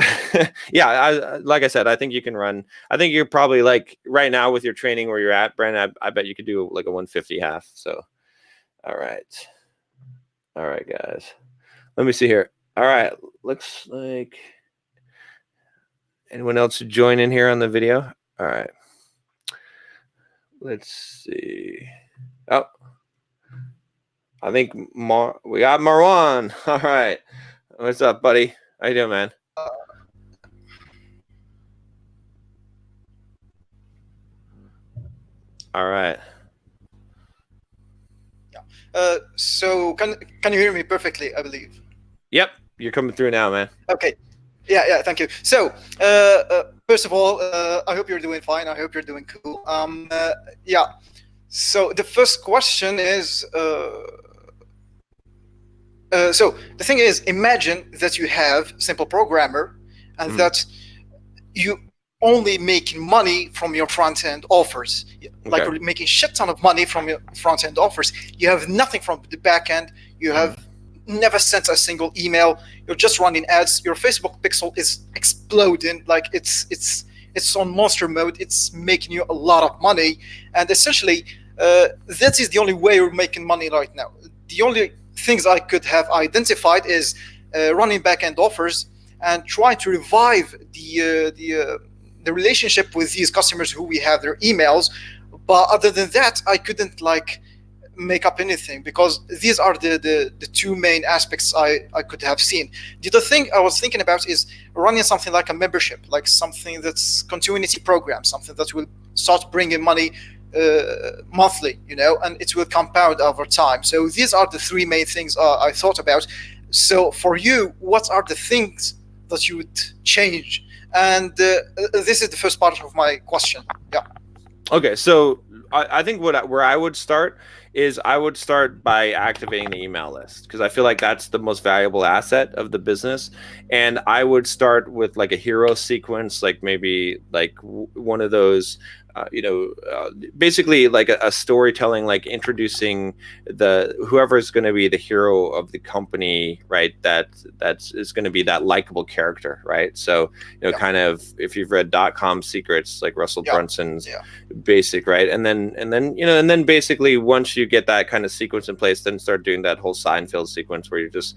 Yeah. Like I said, I think you can run. I think you're probably like right now with your training where you're at, Brandon. I bet you could do like a 150 half. So, all right. All right, guys. Let me see here. All right. Looks like anyone else join in here on the video. All right. Let's see. Oh, I think we got Marwan. All right. What's up, buddy? How you doing, man? All right. So can you hear me perfectly? I believe. Yep, you're coming through now, man. Okay. Yeah. Thank you. So, first of all, I hope you're doing fine. I hope you're doing cool. Yeah. So the first question is, so the thing is, imagine that you have simple programmer, and that you only making money from your front end offers, like you're making shit ton of money from your front end offers. You have nothing from the back end. You have never sent a single email. You're just running ads. Your Facebook pixel is exploding, like it's on monster mode. It's making you a lot of money, and essentially that is the only way you're making money right now. The only things I could have identified is running back end offers and try to revive the relationship with these customers who we have their emails. But other than that, I couldn't like make up anything, because these are the two main aspects I could have seen. The other thing I was thinking about is running something like a membership, like something that's continuity program, something that will start bringing money monthly, and it will compound over time. So these are the three main things I thought about. So for you, what are the things that you would change? And this is the first part of my question. Yeah. Okay, so I think where I would start is I would start by activating the email list, because I feel like that's the most valuable asset of the business. And I would start with like a hero sequence, like maybe like one of those basically like a storytelling, like introducing whoever is going to be the hero of the company, right? That's is going to be that likable character, right? So kind of, if you've read .com Secrets, like Russell Brunson's basic, right? And then basically once you get that kind of sequence in place, then start doing that whole Seinfeld sequence where you're just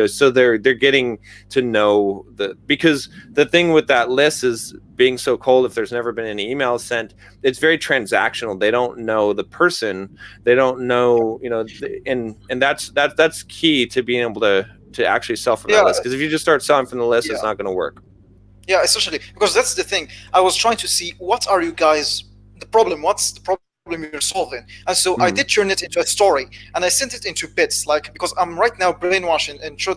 so they're getting to know because the thing with that list is being so cold. If there's never been any emails sent, it's very transactional. They don't know the person. They don't know, and that's key to being able to actually sell from that list. Because if you just start selling from the list, it's not going to work. Yeah, essentially, because that's the thing. I was trying to see what's the problem you're solving, and so I did turn it into a story, and I sent it into bits, like, because I'm right now brainwashing and should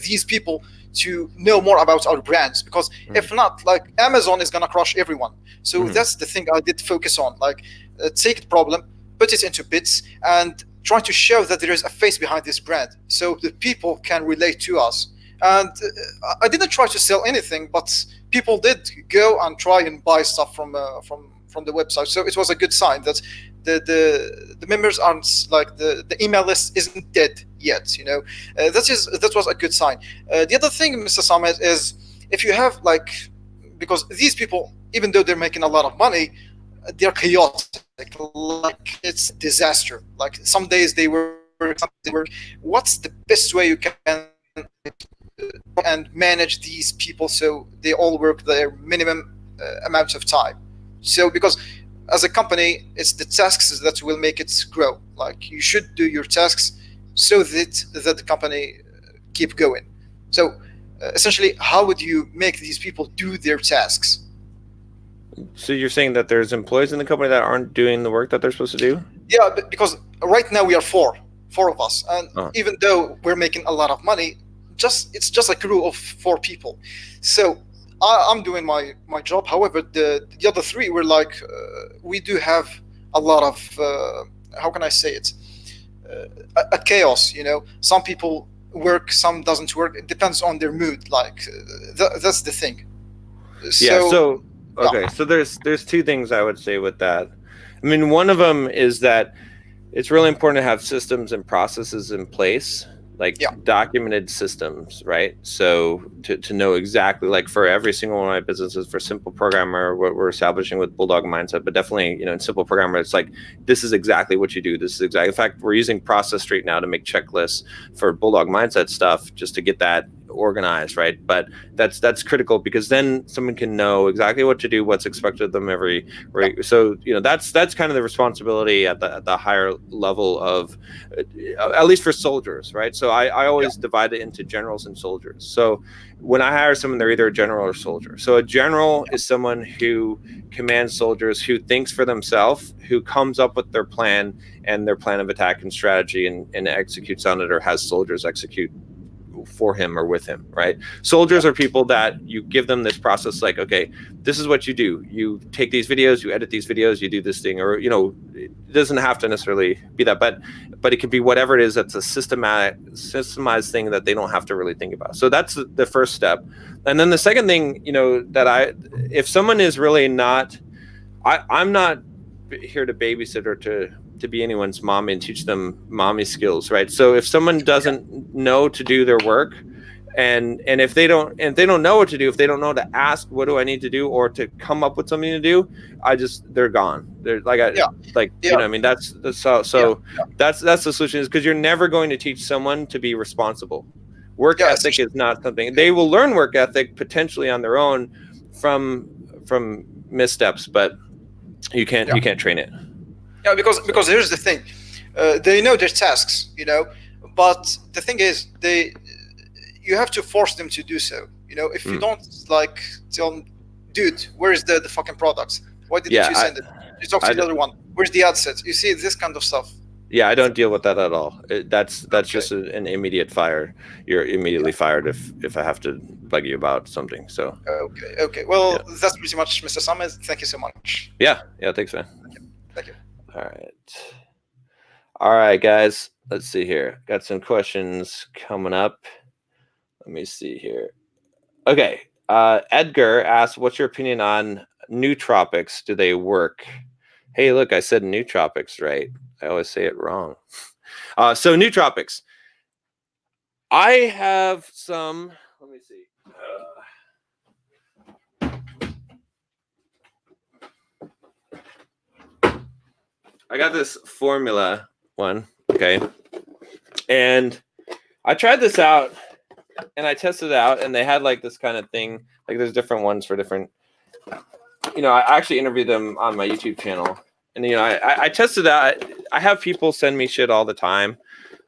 these people to know more about our brands, because if not, like, Amazon is gonna crush everyone. So that's the thing I did focus on, like, take the problem, put it into bits, and try to show that there is a face behind this brand, so the people can relate to us. And I didn't try to sell anything, but people did go and try and buy stuff from the website. So it was a good sign that the members aren't, like, the email list isn't dead yet. That was a good sign. The other thing, Mr. Samet, is if you have, like, because these people, even though they're making a lot of money, they're chaotic. Like, it's disaster. Like, some days they work, some days they work. What's the best way you can and manage these people so they all work their minimum amount of time? So, because as a company, it's the tasks that will make it grow. Like, you should do your tasks so that the company keep going. So essentially, how would you make these people do their tasks? So you're saying that there's employees in the company that aren't doing the work that they're supposed to do? Yeah, because right now we are four of us, and even though we're making a lot of money, it's just a crew of 4 people. So I'm doing my job. However, the other 3 were like, we do have a lot of how can I say it, a chaos. Some people work, some doesn't work. It depends on their mood. Like, that's the thing. So okay, so there's 2 things I would say with that. I mean, one of them is that it's really important to have systems and processes in place, like documented systems, right? So to know exactly, like for every single one of my businesses, for Simple Programmer, what we're establishing with Bulldog Mindset, but definitely, in Simple Programmer, it's like, this is exactly what you do. This is exactly, in fact, we're using Process Street now to make checklists for Bulldog Mindset stuff, just to get that organized, right? But that's critical, because then someone can know exactly what to do, what's expected of them every, right? So that's kind of the responsibility at the higher level of, at least for soldiers, right? So I always divide it into generals and soldiers. So when I hire someone, they're either a general or soldier. So a general is someone who commands soldiers, who thinks for themselves, who comes up with their plan and their plan of attack and strategy, and executes on it, or has soldiers execute for him or with him, right? Soldiers are people that you give them this process, like, okay, this is what you do. You take these videos, you edit these videos, you do this thing, or it doesn't have to necessarily be that, but it can be whatever it is that's a systemized thing that they don't have to really think about. So that's the first step. And then the second thing, if someone is really not, I'm not here to babysit or to be anyone's mommy and teach them mommy skills, right? So if someone doesn't know to do their work, and if they don't know what to do, if they don't know to ask, what do I need to do, or to come up with something to do, they're gone. They're like, that's that's the solution, is because you're never going to teach someone to be responsible. Work ethic is not something they will learn. Work ethic potentially on their own from missteps, but you can't train it. Yeah, because here's the thing, they know their tasks, but the thing is, you have to force them to do so. If you don't, like, tell them, dude, where is the fucking products? Why didn't you send it? You talk to the other one. Where's the ad set? You see this kind of stuff. Yeah, I don't deal with that at all. That's just an immediate fire. You're immediately fired if I have to bug you about something. So okay. Well, that's pretty much, Mr. Summit. Thank you so much. Yeah. Thanks, man. Thank you. All right, guys. Let's see here. Got some questions coming up. Let me see here. Okay. Edgar asks, what's your opinion on nootropics? Do they work? Hey, look, I said nootropics, right? I always say it wrong. So nootropics. I have some, let me see. I got this formula one, okay? And I tried this out, and I tested it out, and they had like this kind of thing. Like, there's different ones for different, I actually interviewed them on my YouTube channel. And, I tested out. I have people send me shit all the time,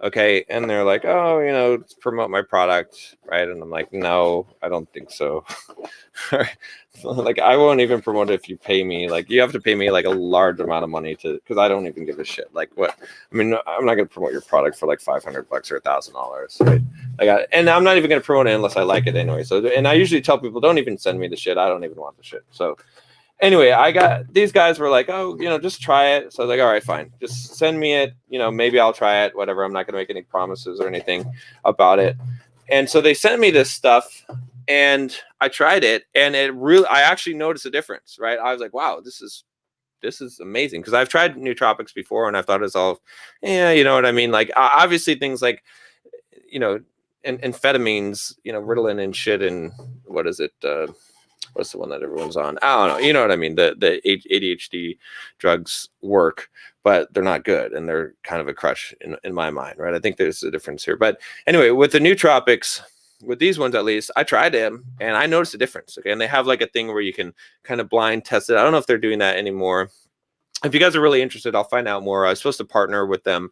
okay? And they're like, oh, promote my product, right? And I'm like, no, I don't think so. Like, I won't even promote it if you pay me. Like, you have to pay me like a large amount of money because I don't even give a shit. Like, what? I mean, I'm not going to promote your product for like $500 or $1,000, right? And I'm not even going to promote it unless I like it anyway. So, and I usually tell people, don't even send me the shit. I don't even want the shit. So anyway, these guys were like, oh, just try it. So I was like, all right, fine. Just send me it. Maybe I'll try it, whatever. I'm not going to make any promises or anything about it. And so they sent me this stuff, and I tried it, and I actually noticed a difference, right? I was like, wow, this is amazing. Because I've tried nootropics before, and I thought it's all, you know what I mean? Like, obviously things like, amphetamines, Ritalin and shit, and what is it? What's the one that everyone's on? I don't know. You know what I mean? The ADHD drugs work, but they're not good, and they're kind of a crutch in my mind, right? I think there's a difference here. But anyway, with the nootropics, with these ones at least, I tried them, and I noticed a difference. Okay, and they have like a thing where you can kind of blind test it. I don't know if they're doing that anymore. If you guys are really interested, I'll find out more. I was supposed to partner with them,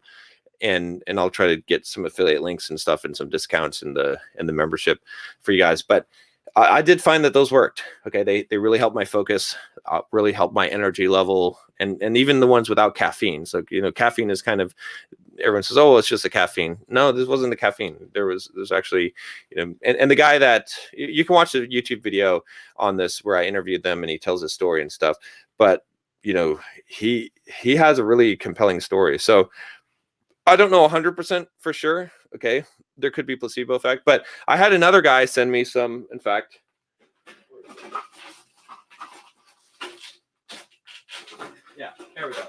and I'll try to get some affiliate links and stuff and some discounts in the membership for you guys. But I did find that those worked. Okay, they really helped my focus, really helped my energy level, and even the ones without caffeine. So caffeine is kind of, everyone says, oh, it's just the caffeine. No, this wasn't the caffeine. There's actually, and the guy that you can watch the YouTube video on this where I interviewed them, and he tells his story and stuff. But he has a really compelling story. So I don't know 100% for sure. Okay, there could be placebo effect, but I had another guy send me some. In fact, yeah, here we go.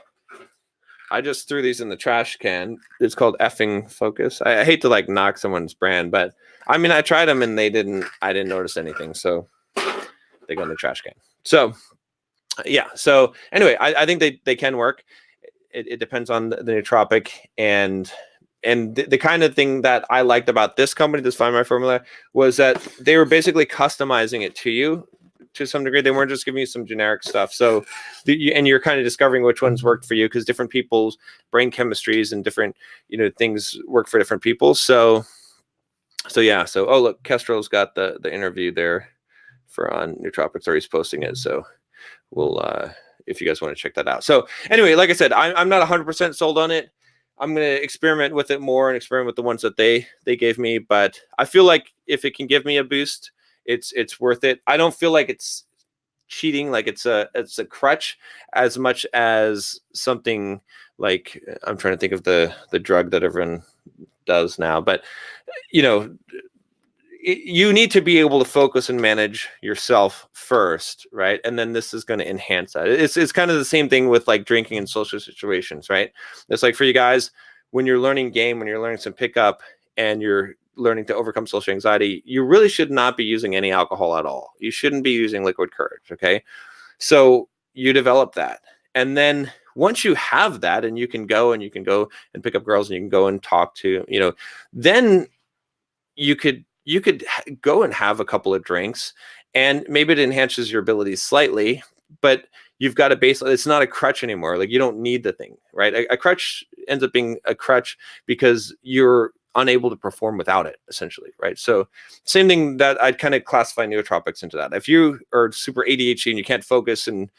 I just threw these in the trash can. It's called effing Focus. I hate to like knock someone's brand, but I mean, I tried them and I didn't notice anything. So they go in the trash can. So yeah. So anyway, I think they can work. It depends on the nootropic and the kind of thing that I liked about this company, this Find My Formula, was that they were basically customizing it to you to some degree. They weren't just giving you some generic stuff. So, and you're kind of discovering which ones worked for you because different people's brain chemistries and different, things work for different people. So yeah. So, oh, look, Kestrel's got the interview there for on Nootropics, or he's posting it. So we'll, if you guys want to check that out. So anyway, like I said, I'm not 100% sold on it. I'm going to experiment with it more and experiment with the ones that they gave me. But I feel like if it can give me a boost, it's worth it. I don't feel like it's cheating, like it's a crutch as much as something like, I'm trying to think of the drug that everyone does now. But, you need to be able to focus and manage yourself first, right? And then this is going to enhance that. It's kind of the same thing with like drinking in social situations, right? It's like for you guys, when you're learning game, when you're learning some pickup and you're learning to overcome social anxiety, you really should not be using any alcohol at all. You shouldn't be using liquid courage, okay? So you develop that. And then once you have that and you can go and pick up girls and you can go and talk to, then you could go and have a couple of drinks and maybe it enhances your abilities slightly, but you've got a base. It's not a crutch anymore. Like you don't need the thing, right? A crutch ends up being a crutch because you're unable to perform without it, essentially, right? So same thing that I'd kind of classify nootropics into that. If you are super ADHD and you can't focus and,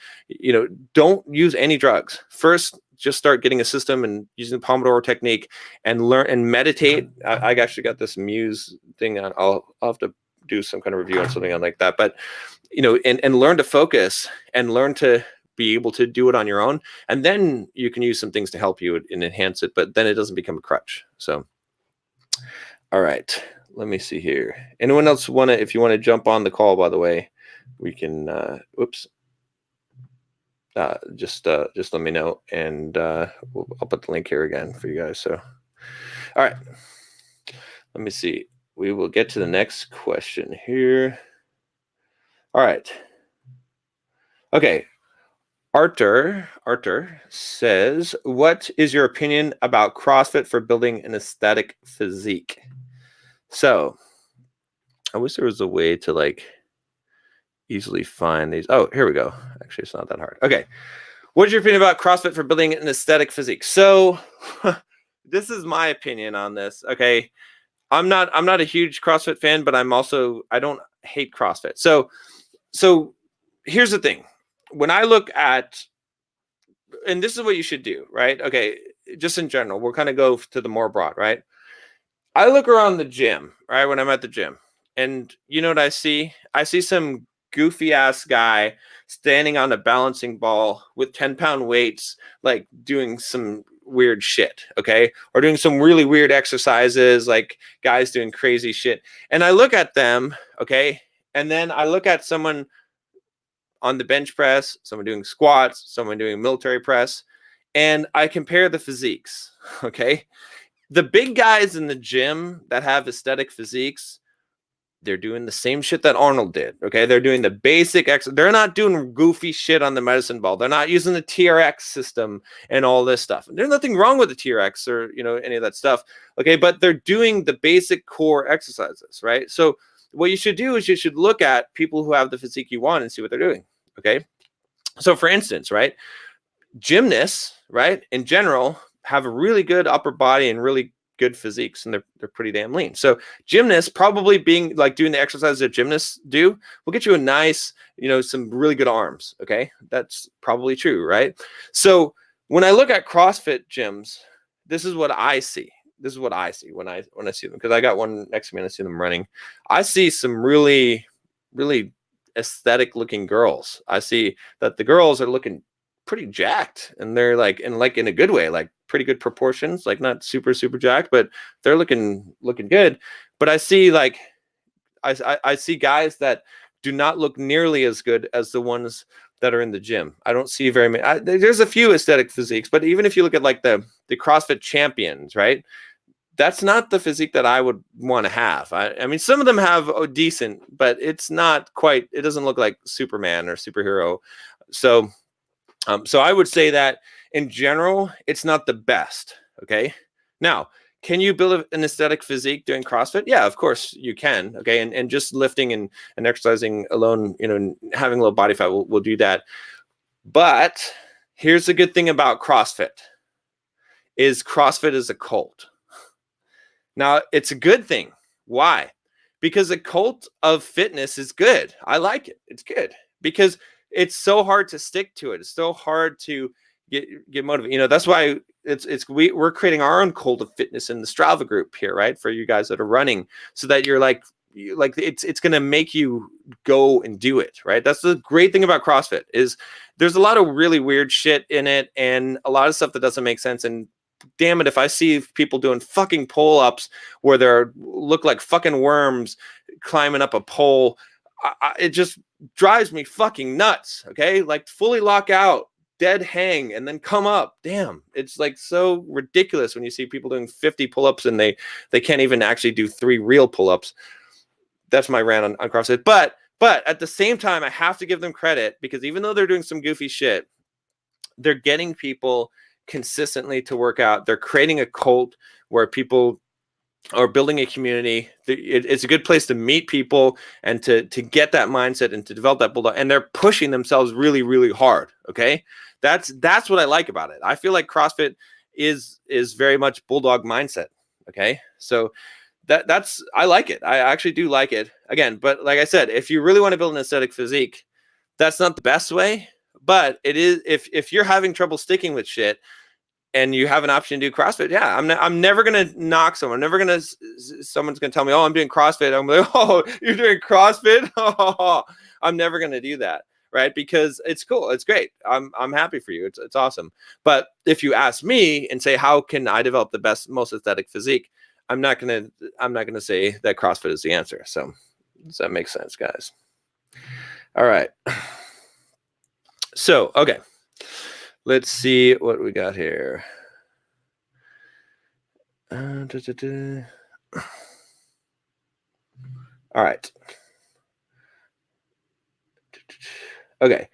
don't use any drugs. First, just start getting a system and using the Pomodoro technique and learn and meditate. I actually got this Muse thing on. I'll have to do some kind of review on something like that. But, and learn to focus and learn to be able to do it on your own. And then you can use some things to help you and enhance it, but then it doesn't become a crutch. So, all right, let me see here. Anyone else if you want to jump on the call, by the way, we can, just let me know and I'll put the link here again for you guys. So, all right, let me see. We will get to the next question here. All right. Okay. Arthur says, what is your opinion about CrossFit for building an aesthetic physique? So I wish there was a way to like easily find these. Oh, here we go. Actually, it's not that hard. Okay. What is your opinion about CrossFit for building an aesthetic physique? So this is my opinion on this. Okay. I'm not a huge CrossFit fan, but I don't hate CrossFit. So here's the thing. When I look at, and this is what you should do, right? Okay. Just in general, we'll kind of go to the more broad, right? I look around the gym, right? When I'm at the gym, and you know what I see? I see some goofy ass guy standing on a balancing ball with 10-pound weights, like doing some weird shit, okay? Or doing some really weird exercises, like guys doing crazy shit. And I look at them, okay? And then I look at someone on the bench press, someone doing squats, someone doing military press, and I compare the physiques, okay? The big guys in the gym that have aesthetic physiques, they're doing the same shit that Arnold did. Okay. They're doing the basic they're not doing goofy shit on the medicine ball. They're not using the TRX system and all this stuff. There's nothing wrong with the TRX or, any of that stuff. Okay. But they're doing the basic core exercises, right? So what you should do is you should look at people who have the physique you want and see what they're doing. Okay. So for instance, right, gymnasts, right, in general, have a really good upper body and really good physiques, and they're pretty damn lean. So gymnasts probably being like doing the exercises that gymnasts do will get you a nice, some really good arms. Okay. That's probably true. Right. So when I look at CrossFit gyms, this is what I see. This is what I see when I see them, because I got one next to me and I see them running. I see some really, really aesthetic looking girls. I see that the girls are looking pretty jacked, and they're like in a good way, like pretty good proportions, like not super jacked, but they're looking good. But I see I see guys that do not look nearly as good as the ones that are in the gym. I don't see very many. There's a few aesthetic physiques, but even if you look at like the CrossFit champions, right? That's not the physique that I would want to have. I mean, some of them have decent, but it's not quite. It doesn't look like Superman or superhero. So, so I would say that in general, it's not the best. Okay. Now, can you build an aesthetic physique doing CrossFit? Yeah, of course you can. Okay. And just lifting and exercising alone, you know, having a little body fat will do that. But here's the good thing about CrossFit is CrossFit is a cult. Now, it's a good thing. Why? Because a cult of fitness is good. I like it. It's good because it's so hard to stick to it. It's so hard to get motivated. You know, that's why we're creating our own cult of fitness in the Strava group here, right? For you guys that are running, so that you're like it's going to make you go and do it, right? That's the great thing about CrossFit is there's a lot of really weird shit in it and a lot of stuff that doesn't make sense. And damn it, if I see people doing fucking pull-ups where they're look like fucking worms climbing up a pole, it just drives me fucking nuts. Okay, like fully lock out, dead hang, and then come up. Damn, it's like so ridiculous when you see people doing 50 pull-ups and they can't even actually do 3 real pull-ups. That's my rant on CrossFit. But at the same time, I have to give them credit because even though they're doing some goofy shit, they're getting people consistently to work out. They're creating a cult where people are building a community. It's a good place to meet people and to get that mindset and to develop that bulldog. And they're pushing themselves really, really hard. Okay, that's what I like about it. I feel like CrossFit is very much bulldog mindset. Okay, so that's I like it. I actually do like it. Again, but like I said, if you really want to build an aesthetic physique, that's not the best way. But it is if you're having trouble sticking with shit and you have an option to do CrossFit, yeah, I'm never gonna knock someone. Someone's gonna tell me, oh, I'm doing CrossFit. I'm like, oh, you're doing CrossFit? I'm never gonna do that, right? Because it's cool, it's great. I'm happy for you. It's awesome. But if you ask me and say, how can I develop the best, most aesthetic physique? I'm not gonna say that CrossFit is the answer. So does that make sense, guys? All right. So, okay, let's see what we got here. All right. Okay.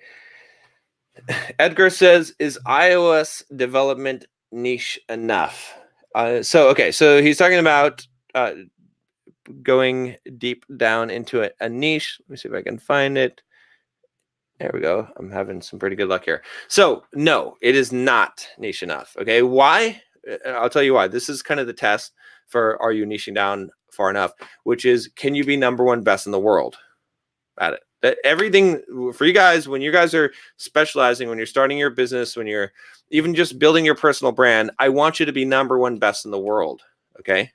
Edgar says, is iOS development niche enough? So he's talking about going deep down into a niche. Let me see if I can find it. There we go. I'm having some pretty good luck here. So no, it is not niche enough. Okay. Why? I'll tell you why. This is kind of the test for, are you niching down far enough, which is, can you be number one best in the world at it? That everything for you guys, when you guys are specializing, when you're starting your business, when you're even just building your personal brand, I want you to be number one best in the world. Okay.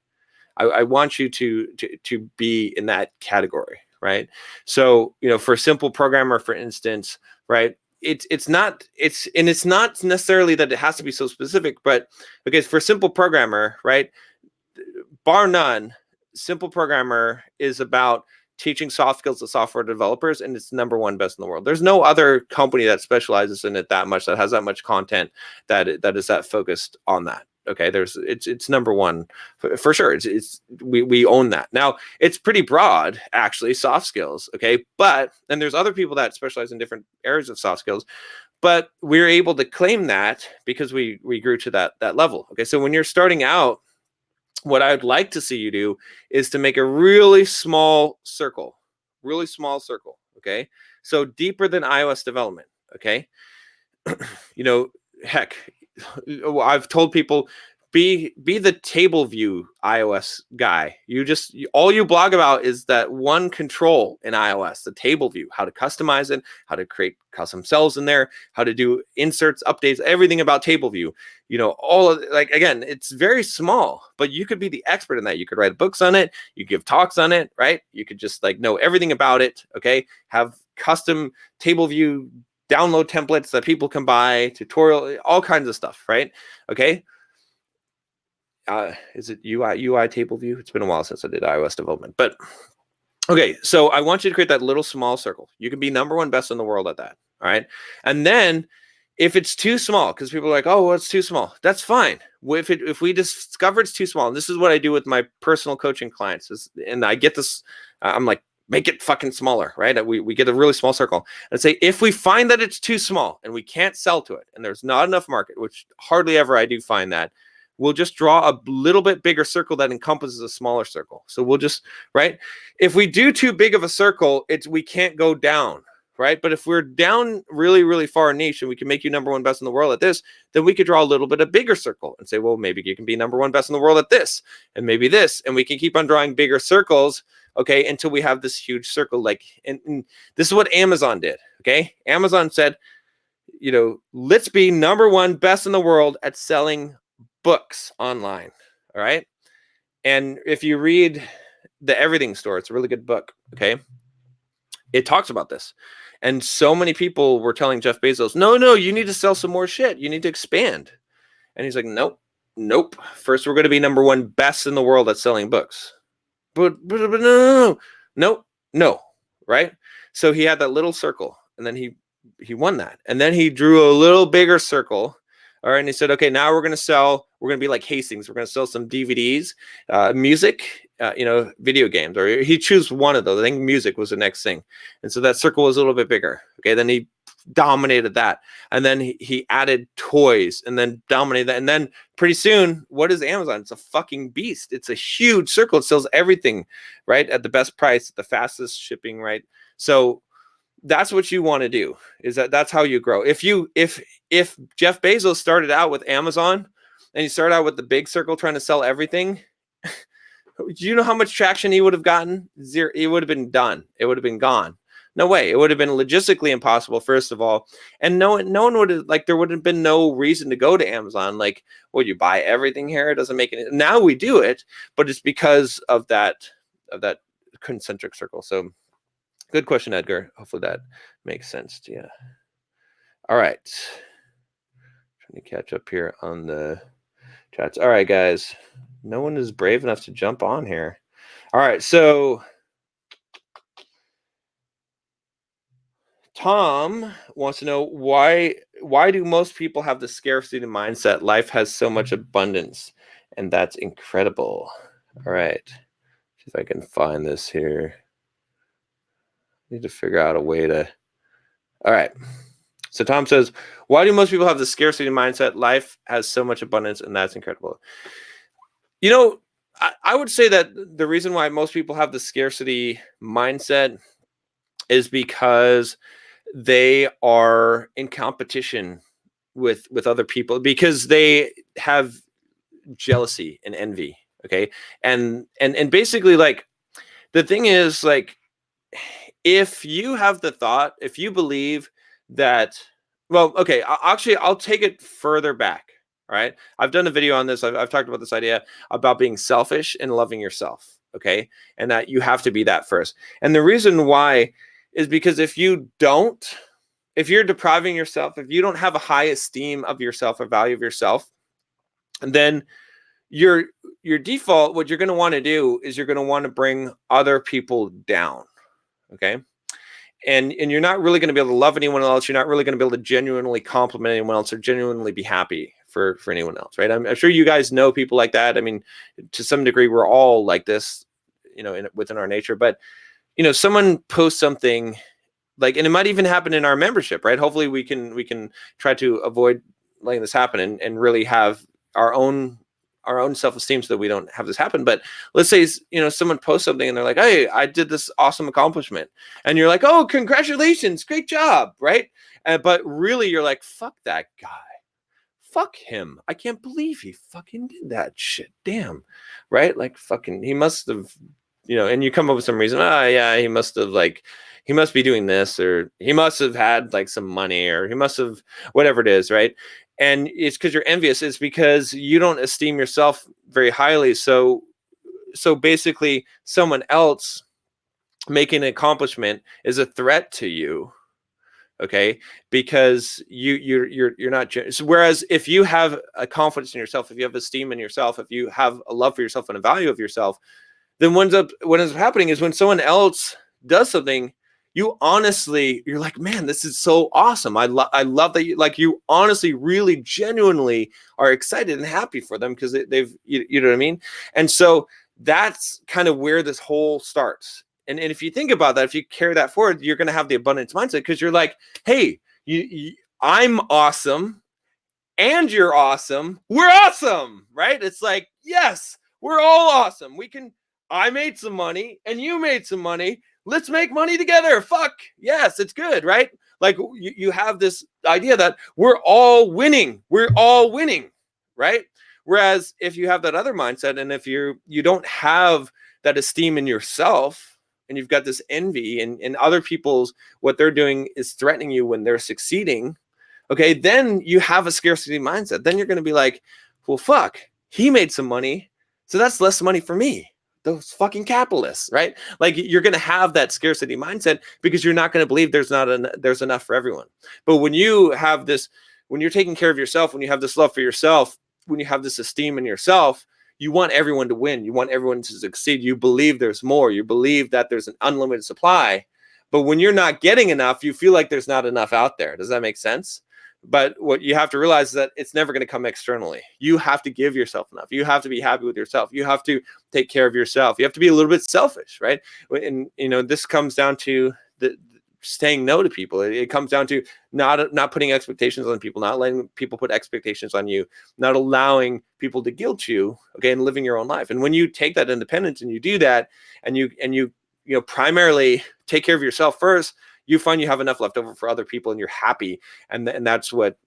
I want you to be in that category. Right. So, you know, for a simple programmer, for instance, right, it's not necessarily that it has to be so specific, but okay, for a simple programmer, right, bar none, simple programmer is about teaching soft skills to software developers, and it's number one best in the world. There's no other company that specializes in it that much, that has that much content, that is that focused on that. Okay, it's number one for sure. We own that. Now it's pretty broad, actually, soft skills. Okay, but and there's other people that specialize in different areas of soft skills, but we're able to claim that because we grew to that level. Okay, so when you're starting out, what I'd like to see you do is to make a really small circle. Okay, so deeper than iOS development. Okay, you know, heck, I've told people, be the table view iOS guy. All you blog about is that one control in iOS, the table view, how to customize it, how to create custom cells in there, how to do inserts, updates, everything about table view. You know, all of, like, again, it's very small, but you could be the expert in that. You could write books on it, you give talks on it, right? You could just like know everything about it. Okay, have custom table view download templates that people can buy, tutorial, all kinds of stuff, right? Okay. Is it UI table view? It's been a while since I did iOS development, but okay. So I want you to create that little small circle. You can be number one best in the world at that. All right. And then if it's too small, because people are like, oh, well, it's too small. That's fine. If we discover it's too small, and this is what I do with my personal coaching clients, and I get this, I'm like, make it fucking smaller, right? We get a really small circle and say, if we find that it's too small and we can't sell to it and there's not enough market, which hardly ever I do find that, we'll just draw a little bit bigger circle that encompasses a smaller circle. So we'll just, right? If we do too big of a circle, we can't go down, right? But if we're down really, really far niche and we can make you number one best in the world at this, then we could draw a little bit of bigger circle and say, well, maybe you can be number one best in the world at this, and maybe this, and we can keep on drawing bigger circles, okay, until we have this huge circle. Like, and this is what Amazon did, okay? Amazon said, let's be number one best in the world at selling books online, all right? And if you read The Everything Store, it's a really good book, okay? It talks about this. And so many people were telling Jeff Bezos, no, you need to sell some more shit. You need to expand. And he's like, nope. First, we're going to be number one best in the world at selling books. But no, right? So he had that little circle, and then he won that. And then he drew a little bigger circle. All right. And he said, okay, now we're going to be like Hastings. We're going to sell some DVDs, music, video games, or he chose one of those. I think music was the next thing. And so that circle was a little bit bigger. Okay. Then he dominated that. And then he added toys and then dominated that. And then pretty soon, what is Amazon? It's a fucking beast. It's a huge circle. It sells everything, right? At the best price, at the fastest shipping, right? So that's what you want to do, that's how you grow. If Jeff Bezos started out with Amazon and he started out with the big circle trying to sell everything, do you know how much traction he would have gotten? Zero. It would have been done. It would have been gone. No way. It would have been logistically impossible, first of all. And no one would have, like, there would have been no reason to go to Amazon. Like, would you buy everything here? It doesn't make any. Now we do it, but it's because of that concentric circle. So good question, Edgar. Hopefully that makes sense to you. All right. Trying to catch up here on the chats. All right, guys. No one is brave enough to jump on here. All right. So Tom wants to know why do most people have the scarcity mindset? Life has so much abundance, and that's incredible. All right. See if I can find this here. Need to figure out a way to. All right. So Tom says, why do most people have the scarcity mindset? Life has so much abundance, and that's incredible. I would say that the reason why most people have the scarcity mindset is because they are in competition with other people, because they have jealousy and envy. Okay. And basically, like, the thing is, like, if you have the thought, if you believe that, well, okay, actually, I'll take it further back. All right. I've done a video on this. I've talked about this idea about being selfish and loving yourself. Okay. And that you have to be that first. And the reason why is because if you're depriving yourself, if you don't have a high esteem of yourself or value of yourself, then your default, what you're going to want to do is you're going to want to bring other people down. Okay. And you're not really going to be able to love anyone else. You're not really going to be able to genuinely compliment anyone else or genuinely be happy for anyone else. Right. I'm sure you guys know people like that. I mean, to some degree, we're all like this, within our nature, but someone posts something like, and it might even happen in our membership, right? Hopefully we can try to avoid letting this happen and really have our own self-esteem so that we don't have this happen. But let's say, someone posts something and they're like, hey, I did this awesome accomplishment. And you're like, oh, congratulations. Great job. Right. But really you're like, fuck that guy. Fuck him. I can't believe he fucking did that shit. Damn. Right. Like, fucking, he must have, and you come up with some reason. Oh yeah. He must be doing this, or he must have had like some money, or he must have whatever it is. Right. And it's because you're envious. It's because you don't esteem yourself very highly. So basically someone else making an accomplishment is a threat to you. Okay. Because you're not, so whereas if you have a confidence in yourself, if you have esteem in yourself, if you have a love for yourself and a value of yourself, then what ends up happening is when someone else does something, you honestly, you're like, man, this is so awesome. I love that you honestly, really, genuinely are excited and happy for them because they've, you know what I mean? And so that's kind of where this whole starts. And if you think about that, if you carry that forward, you're going to have the abundance mindset because you're like, hey, I'm awesome and you're awesome. We're awesome, right? It's like, yes, we're all awesome. I made some money and you made some money. Let's make money together. Fuck yes, it's good, right? Like you have this idea that we're all winning. We're all winning, right? Whereas if you have that other mindset, and if you don't have that esteem in yourself, and you've got this envy, and other people's, what they're doing is threatening you when they're succeeding, okay, then you have a scarcity mindset. Then you're going to be like, well, fuck, he made some money, so that's less money for me. Those fucking capitalists, right? Like you're going to have that scarcity mindset because you're not going to believe there's enough for everyone. But when you have this, when you're taking care of yourself, when you have this love for yourself, when you have this esteem in yourself, you want everyone to win. You want everyone to succeed. You believe there's more. You believe that there's an unlimited supply. But when you're not getting enough, you feel like there's not enough out there. Does that make sense? But what you have to realize is that it's never going to come externally. You have to give yourself enough. You have to be happy with yourself. You have to take care of yourself. You have to be a little bit selfish, right? And this comes down to the saying no to people. It comes down to not putting expectations on people, not letting people put expectations on you, not allowing people to guilt you, okay, and living your own life. And when you take that independence and you do that, and you primarily take care of yourself first, you find you have enough left over for other people and you're happy. And that's what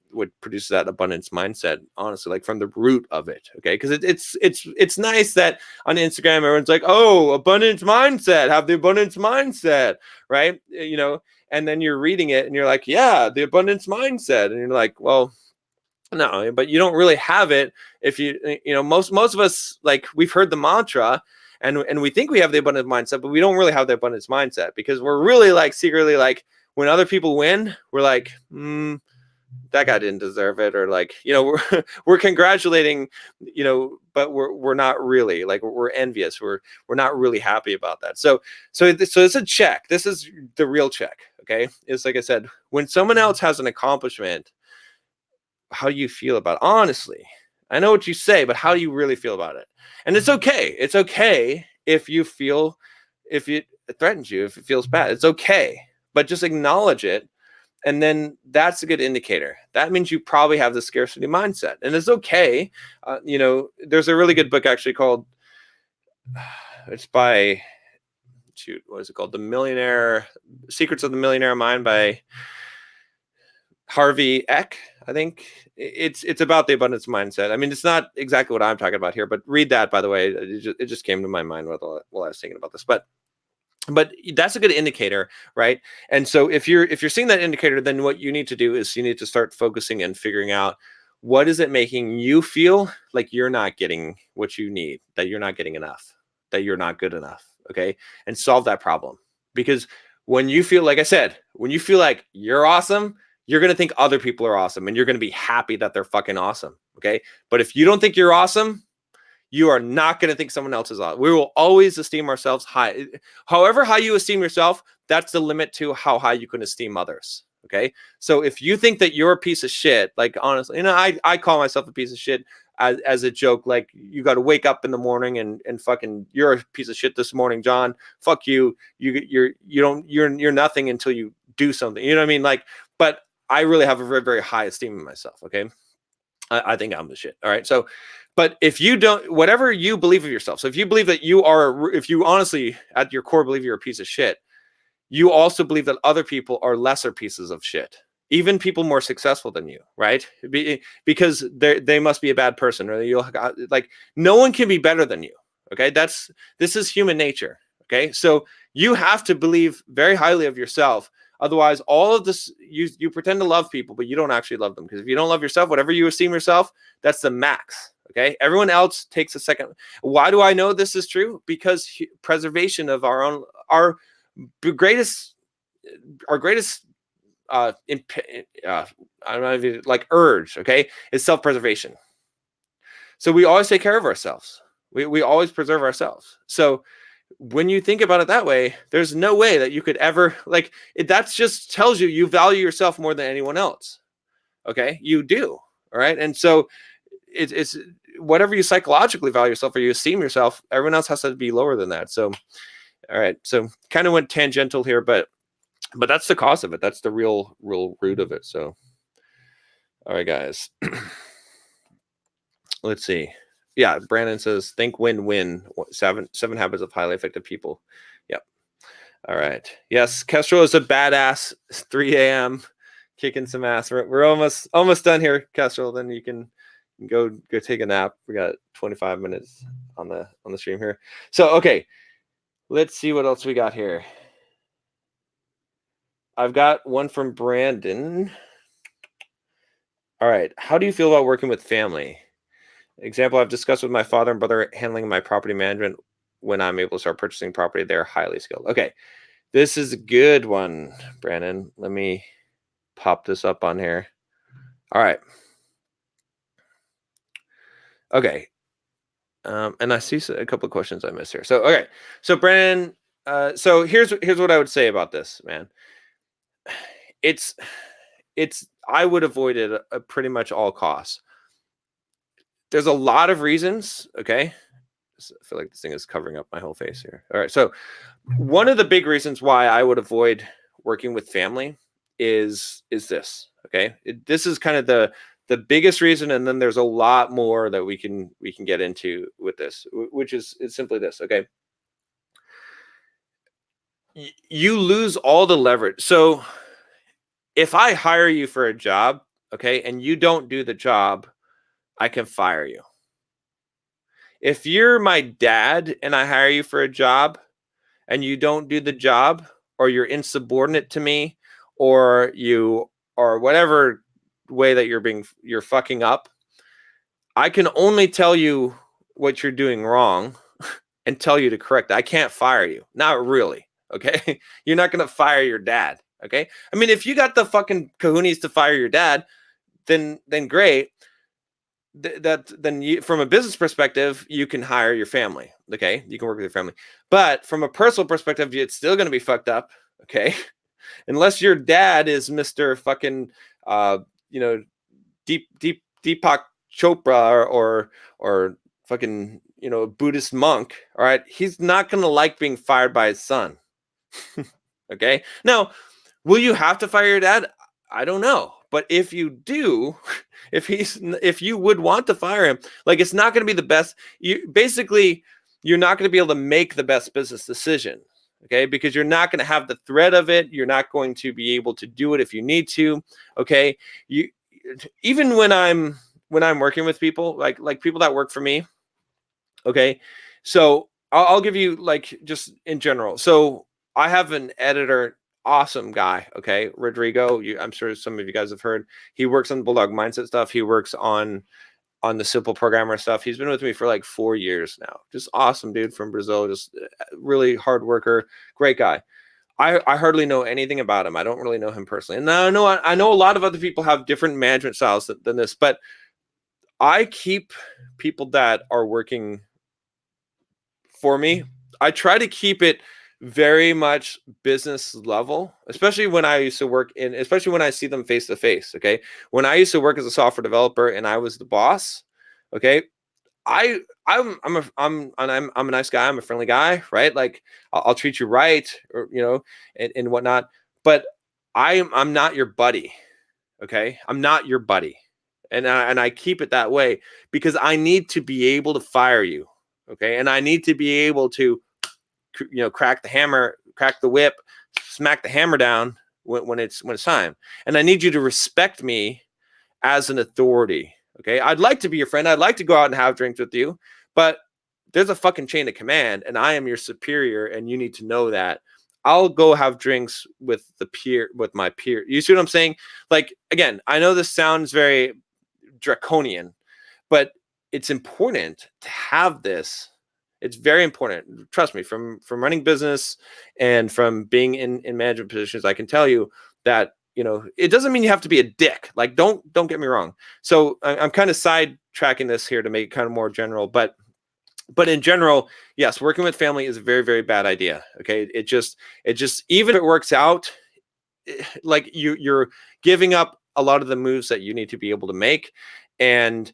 produces that abundance mindset, honestly, like from the root of it. Okay. Cause it's nice that on Instagram, everyone's like, oh, abundance mindset, have the abundance mindset. Right. And then you're reading it and you're like, yeah, the abundance mindset. And you're like, well, no, but you don't really have it. If most of us, like, we've heard the mantra, and we think we have the abundant mindset, but we don't really have the abundance mindset because we're really like secretly, like, when other people win, we're like, that guy didn't deserve it, or like, we're congratulating, but we're not really, like, we're envious. We're not really happy about that. So it's a check. This is the real check. Okay, it's like I said, when someone else has an accomplishment, how do you feel about it? Honestly, I know what you say, but how do you really feel about it? And it's okay. It's okay if it threatens you, if it feels bad. It's okay, but just acknowledge it. And then that's a good indicator. That means you probably have the scarcity mindset, and it's okay. There's a really good book actually called, it's by, what is it called? Secrets of the Millionaire Mind by Harvey Eck. I think it's about the abundance mindset. I mean, it's not exactly what I'm talking about here, but read that, by the way. It just came to my mind while I was thinking about this. But that's a good indicator, right? And so if you're seeing that indicator, then what you need to do is you need to start focusing and figuring out, what is it making you feel like you're not getting what you need, that you're not getting enough, that you're not good enough, okay? And solve that problem. Because when you feel, like I said, when you feel like you're awesome, you're going to think other people are awesome, and you're going to be happy that they're fucking awesome, okay? But if you don't think you're awesome, you are not going to think someone else is awesome. We will always esteem ourselves high. However high you esteem yourself, that's the limit to how high you can esteem others, okay? So if you think that you're a piece of shit, like, honestly, I call myself a piece of shit as a joke. Like, you got to wake up in the morning and fucking, you're a piece of shit this morning, John. Fuck you. You're nothing until you do something. You know what I mean? Like, but I really have a very, very high esteem of myself. Okay. I think I'm the shit. All right. So, but if you don't, whatever you believe of yourself, so if you believe that if you honestly at your core believe you're a piece of shit, you also believe that other people are lesser pieces of shit, even people more successful than you, right? Because they must be a bad person, or you'll, like, no one can be better than you. Okay. This is human nature. Okay. So you have to believe very highly of yourself. Otherwise, all of this, you pretend to love people, but you don't actually love them. Because if you don't love yourself, whatever you esteem yourself, that's the max. Okay. Everyone else takes a second. Why do I know this is true? Because preservation of our greatest, I don't know if you like urge, okay, is self-preservation. So we always take care of ourselves. We always preserve ourselves. So when you think about it that way, there's no way that you could ever like it. That just tells you value yourself more than anyone else. Okay, you do. All right, and so it's whatever you psychologically value yourself or you esteem yourself, everyone else has to be lower than that. So, all right, so kind of went tangential here, but that's the cause of it. That's the real root of it. So, all right, guys, let's see. Yeah, Brandon says think win-win. Seven habits of highly effective people. Yep. All right. Yes, Kestrel is a badass. It's 3 a.m. kicking some ass. We're almost done here, Kestrel. Then you can go take a nap. We got 25 minutes on the stream here. So okay, let's see what else we got here. I've got one from Brandon. All right. How do you feel about working with family? Example, I've discussed with my father and brother handling my property management. When I'm able to start purchasing property, they're highly skilled. Okay. This is a good one, Brandon. Let me pop this up on here. All right. Okay. And I see a couple of questions I missed here. So, okay. So, Brandon, so here's what I would say about this, man. It's I would avoid it at pretty much all costs. There's a lot of reasons, okay? I feel like this thing is covering up my whole face here. All right. So, one of the big reasons why I would avoid working with family is this, okay? This is kind of the biggest reason, and then there's a lot more that we can get into with this, which is simply this, okay? You lose all the leverage. So if I hire you for a job, okay, and you don't do the job, I can fire you. If you're my dad and I hire you for a job and you don't do the job, or you're insubordinate to me, or you or whatever way that you're fucking up, I can only tell you what you're doing wrong and tell you to correct it. I can't fire you. Not really. Okay. You're not going to fire your dad. Okay. I mean, if you got the fucking kahunas to fire your dad, then great. Then you, from a business perspective, you can hire your family. Okay. You can work with your family, but from a personal perspective, it's still going to be fucked up. Okay. Unless your dad is Mr. fucking, Deepak Chopra or fucking, Buddhist monk. All right. He's not going to like being fired by his son. Okay. Now, will you have to fire your dad? I don't know. But if you do, if you would want to fire him, like, it's not going to be the best. You're not going to be able to make the best business decision. Okay. Because you're not going to have the threat of it. You're not going to be able to do it if you need to. Okay. Even when I'm working with people, like people that work for me. Okay. So I'll give you, like, just in general. So I have an editor, awesome guy. Okay. Rodrigo, I'm sure some of you guys have heard, he works on Bulldog mindset stuff. He works on the simple programmer stuff. He's been with me for like 4 years now. Just awesome dude from Brazil. Just really hard worker. Great guy. I hardly know anything about him. I don't really know him personally. And I know a lot of other people have different management styles than this, but I keep people that are working for me. I try to keep it very much business level, especially when I used to work especially when I see them face to face. Okay. When I used to work as a software developer and I was the boss, okay, I'm a nice guy. I'm a friendly guy, right? Like, I'll treat you right, or and whatnot. But I'm not your buddy, okay? I'm not your buddy, and I keep it that way because I need to be able to fire you, okay? And I need to be able to, crack the whip, smack the hammer down when it's time. And I need you to respect me as an authority. Okay. I'd like to be your friend. I'd like to go out and have drinks with you, but there's a fucking chain of command and I am your superior and you need to know that. I'll go have drinks with my peer. You see what I'm saying? Like, again, I know this sounds very draconian, but it's important to have this. It's very important. Trust me, from running business and from being in management positions, I can tell you that, it doesn't mean you have to be a dick. Like, don't get me wrong. So I'm kind of sidetracking this here to make it kind of more general, but But in general, yes, working with family is a very, very bad idea. Okay. It just, even if it works out, like you're giving up a lot of the moves that you need to be able to make. And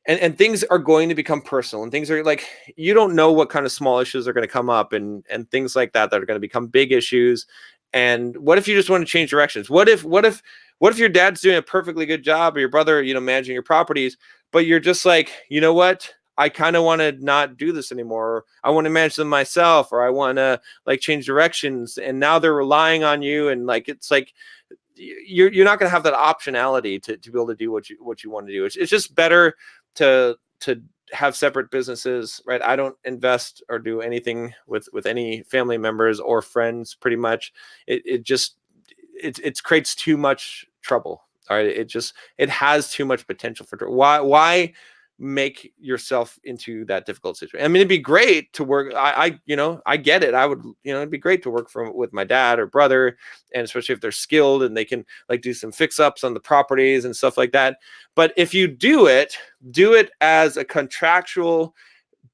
things are going to become personal, and things are like, you don't know what kind of small issues are going to come up, and things like that are going to become big issues. And what if you just want to change directions? What if your dad's doing a perfectly good job, or your brother, managing your properties, but you're just like, you know what? I kind of want to not do this anymore. Or I want to manage them myself, or I want to like change directions. And now they're relying on you. And like, it's like, you're not going to have that optionality to be able to do what you want to do. It's just better to have separate businesses, right? I don't invest or do anything with any family members or friends. Pretty much, it creates too much trouble. All right, it has too much potential for trouble. Why make yourself into that difficult situation? I mean, it'd be great to work. I get it. I would, it'd be great to work with my dad or brother, and especially if they're skilled and they can like do some fix ups on the properties and stuff like that. But if you do it as a contractual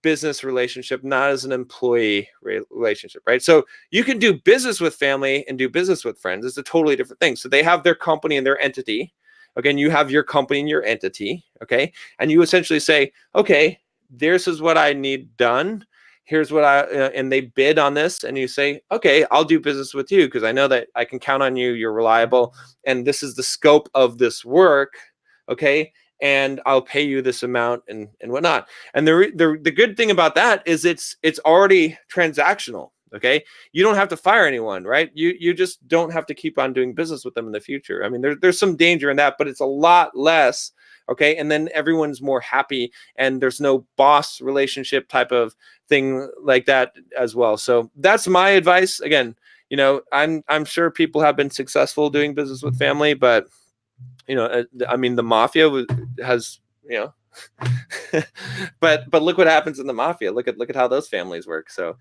business relationship, not as an employee relationship, right? So you can do business with family and do business with friends. It's a totally different thing. So they have their company and their entity. Okay, and you have your company and your entity. Okay, and you essentially say, okay, this is what I need done. Here's what and they bid on this, and you say, okay, I'll do business with you because I know that I can count on you. You're reliable, and this is the scope of this work. Okay, and I'll pay you this amount and whatnot. And the good thing about that is it's already transactional. Okay, you don't have to fire anyone, right? You just don't have to keep on doing business with them in the future. I mean, there's some danger in that, but it's a lot less. Okay, and then everyone's more happy, and there's no boss relationship type of thing like that as well. So that's my advice. Again, I'm sure people have been successful doing business with family, but I mean, the mafia has, but look what happens in the mafia. Look at how those families work. So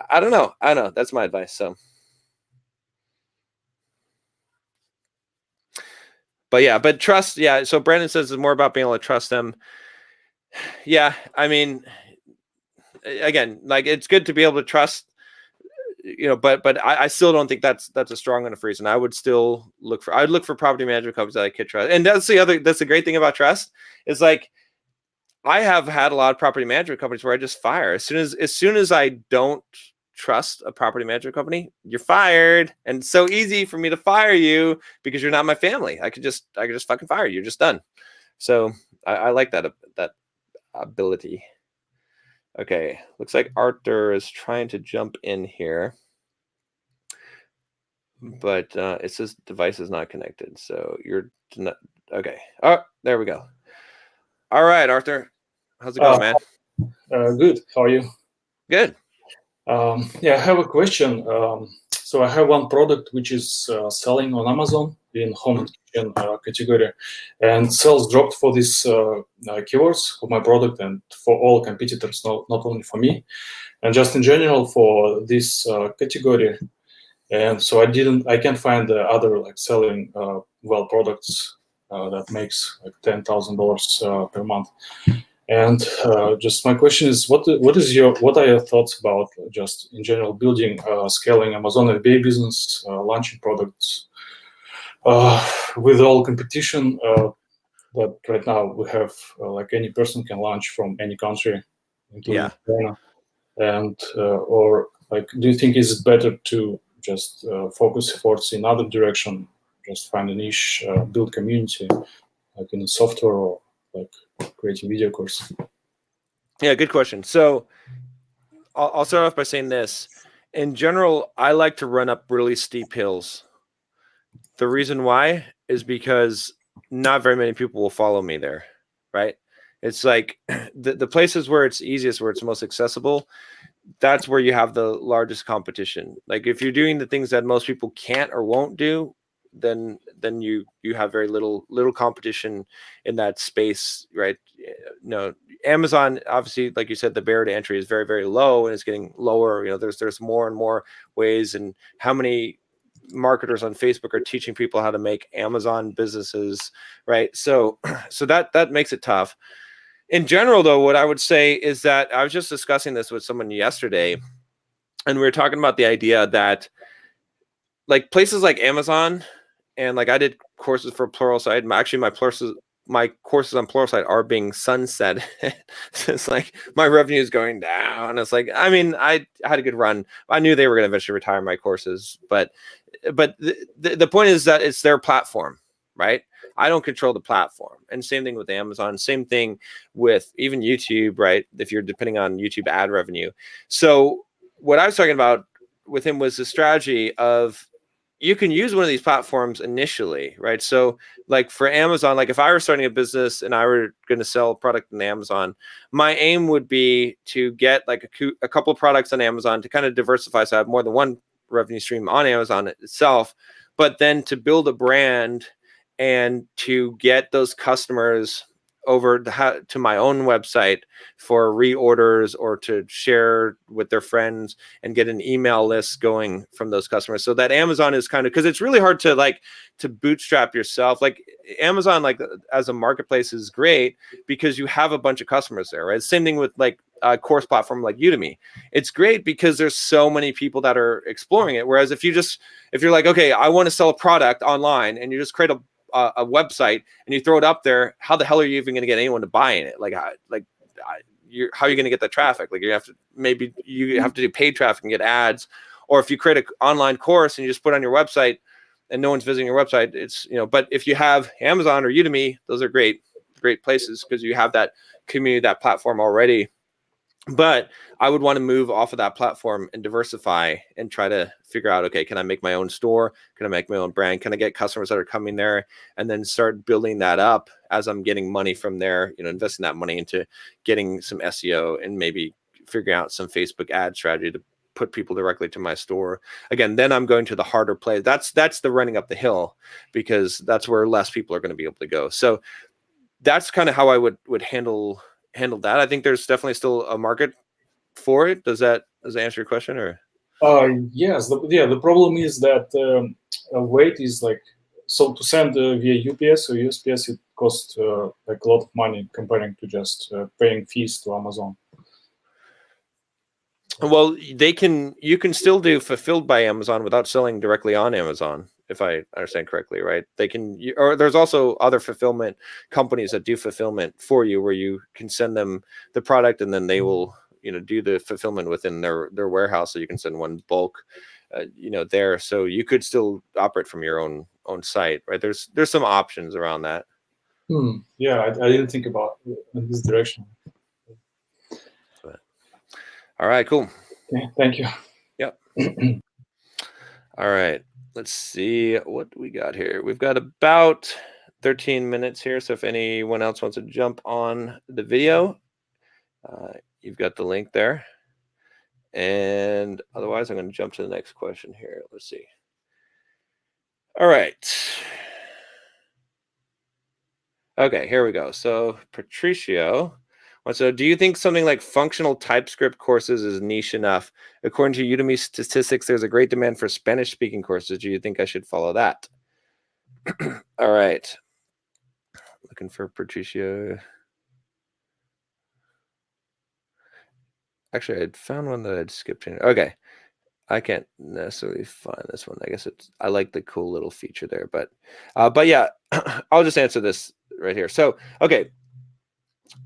I don't know. That's my advice. So, but trust. Yeah. So Brandon says it's more about being able to trust them. Yeah. I mean, again, like it's good to be able to trust, but I still don't think that's a strong enough reason. I'd look for property management companies that I could trust. And that's the great thing about trust is like, I have had a lot of property management companies where I just fire as soon as I don't trust a property management company. You're fired, and it's so easy for me to fire you because you're not my family. I could just fucking fire you. You're just done. So I like that ability. Okay, looks like Arthur is trying to jump in here, but it says device is not connected. So you're not okay. Oh, there we go. All right, Arthur, how's it going, man? Good. How are you? Good. Yeah, I have a question. So I have one product which is selling on Amazon in home kitchen category, and sales dropped for these keywords of my product and for all competitors, not only for me, and just in general for this category. And so I can't find the other like selling products that makes like $10,000 per month. And just my question is, what are your thoughts about just in general building, scaling Amazon FBA business, launching products with all competition that right now we have, like any person can launch from any country, including China, and or like, do you think is it better to just focus efforts in other direction, just find a niche, build community, like in software or like creating video course? Yeah, good question. So I'll start off by saying this. In general, I like to run up really steep hills. The reason why is because not very many people will follow me there, right? It's like the places where it's easiest, where it's most accessible, that's where you have the largest competition. Like if you're doing the things that most people can't or won't do, then you have very little competition in that space, right? No, Amazon, obviously, like you said, the barrier to entry is very, very low, and it's getting lower. There's more and more ways, and how many marketers on Facebook are teaching people how to make Amazon businesses, right? So that makes it tough. in general, though, what I would say is that I was just discussing this with someone yesterday, and we were talking about the idea that like places like Amazon, and like I did courses for Pluralsight. Actually, my courses on Pluralsight are being sunset. It's like my revenue is going down. It's like, I mean, I had a good run. I knew they were going to eventually retire my courses, but the point is that it's their platform, right? I don't control the platform. And same thing with Amazon, same thing with even YouTube, right? If you're depending on YouTube ad revenue. So what I was talking about with him was the strategy of you can use one of these platforms initially, right? So like for Amazon, like if I were starting a business and I were going to sell a product on Amazon, my aim would be to get like a couple of products on Amazon to kind of diversify. So I have more than one revenue stream on Amazon itself, but then to build a brand and to get those customers over to my own website for reorders or to share with their friends and get an email list going from those customers. So that Amazon is kind of, because it's really hard to like to bootstrap yourself. Like Amazon, like as a marketplace is great because you have a bunch of customers there, right? Same thing with like a course platform like Udemy. It's great because there's so many people that are exploring it. Whereas if you're like, okay, I want to sell a product online, and you just create a website and you throw it up there, how the hell are you even going to get anyone to buy in it? How are you going to get that traffic? Like you have to do paid traffic and get ads. Or if you create an online course and you just put it on your website and no one's visiting your website, it's, but if you have Amazon or Udemy, those are great places because you have that community, that platform already. But I would want to move off of that platform and diversify and try to figure out, okay, can I make my own store? Can I make my own brand? Can I get customers that are coming there? And then start building that up as I'm getting money from there, investing that money into getting some SEO and maybe figuring out some Facebook ad strategy to put people directly to my store. Again, then I'm going to the harder play. That's the running up the hill, because that's where less people are going to be able to go. So that's kind of how I would handle that. I think there's definitely still a market for it. Does that answer your question? Or yes, the problem is that weight is like, so to send via UPS or USPS, it costs like a lot of money comparing to just paying fees to Amazon. Well, you can still do fulfilled by Amazon without selling directly on Amazon, if I understand correctly, right? Or there's also other fulfillment companies that do fulfillment for you, where you can send them the product and then they will, do the fulfillment within their warehouse. So you can send one bulk, there. So you could still operate from your own site, right? There's some options around that. Yeah, I didn't think about it in this direction. All right, cool. Okay, thank you. Yep. All right. Let's see what we got here. We've got about 13 minutes here. So if anyone else wants to jump on the video, you've got the link there. And otherwise, I'm going to jump to the next question here. Let's see. All right. Okay, here we go. So Patricio, so do you think something like functional TypeScript courses is niche enough? According to Udemy statistics, there's a great demand for Spanish-speaking courses. Do you think I should follow that? All right. Looking for Patricio. Actually, I'd found one that I'd skipped in. Okay. I can't necessarily find this one. I guess I like the cool little feature there, but yeah, I'll just answer this right here. So, okay.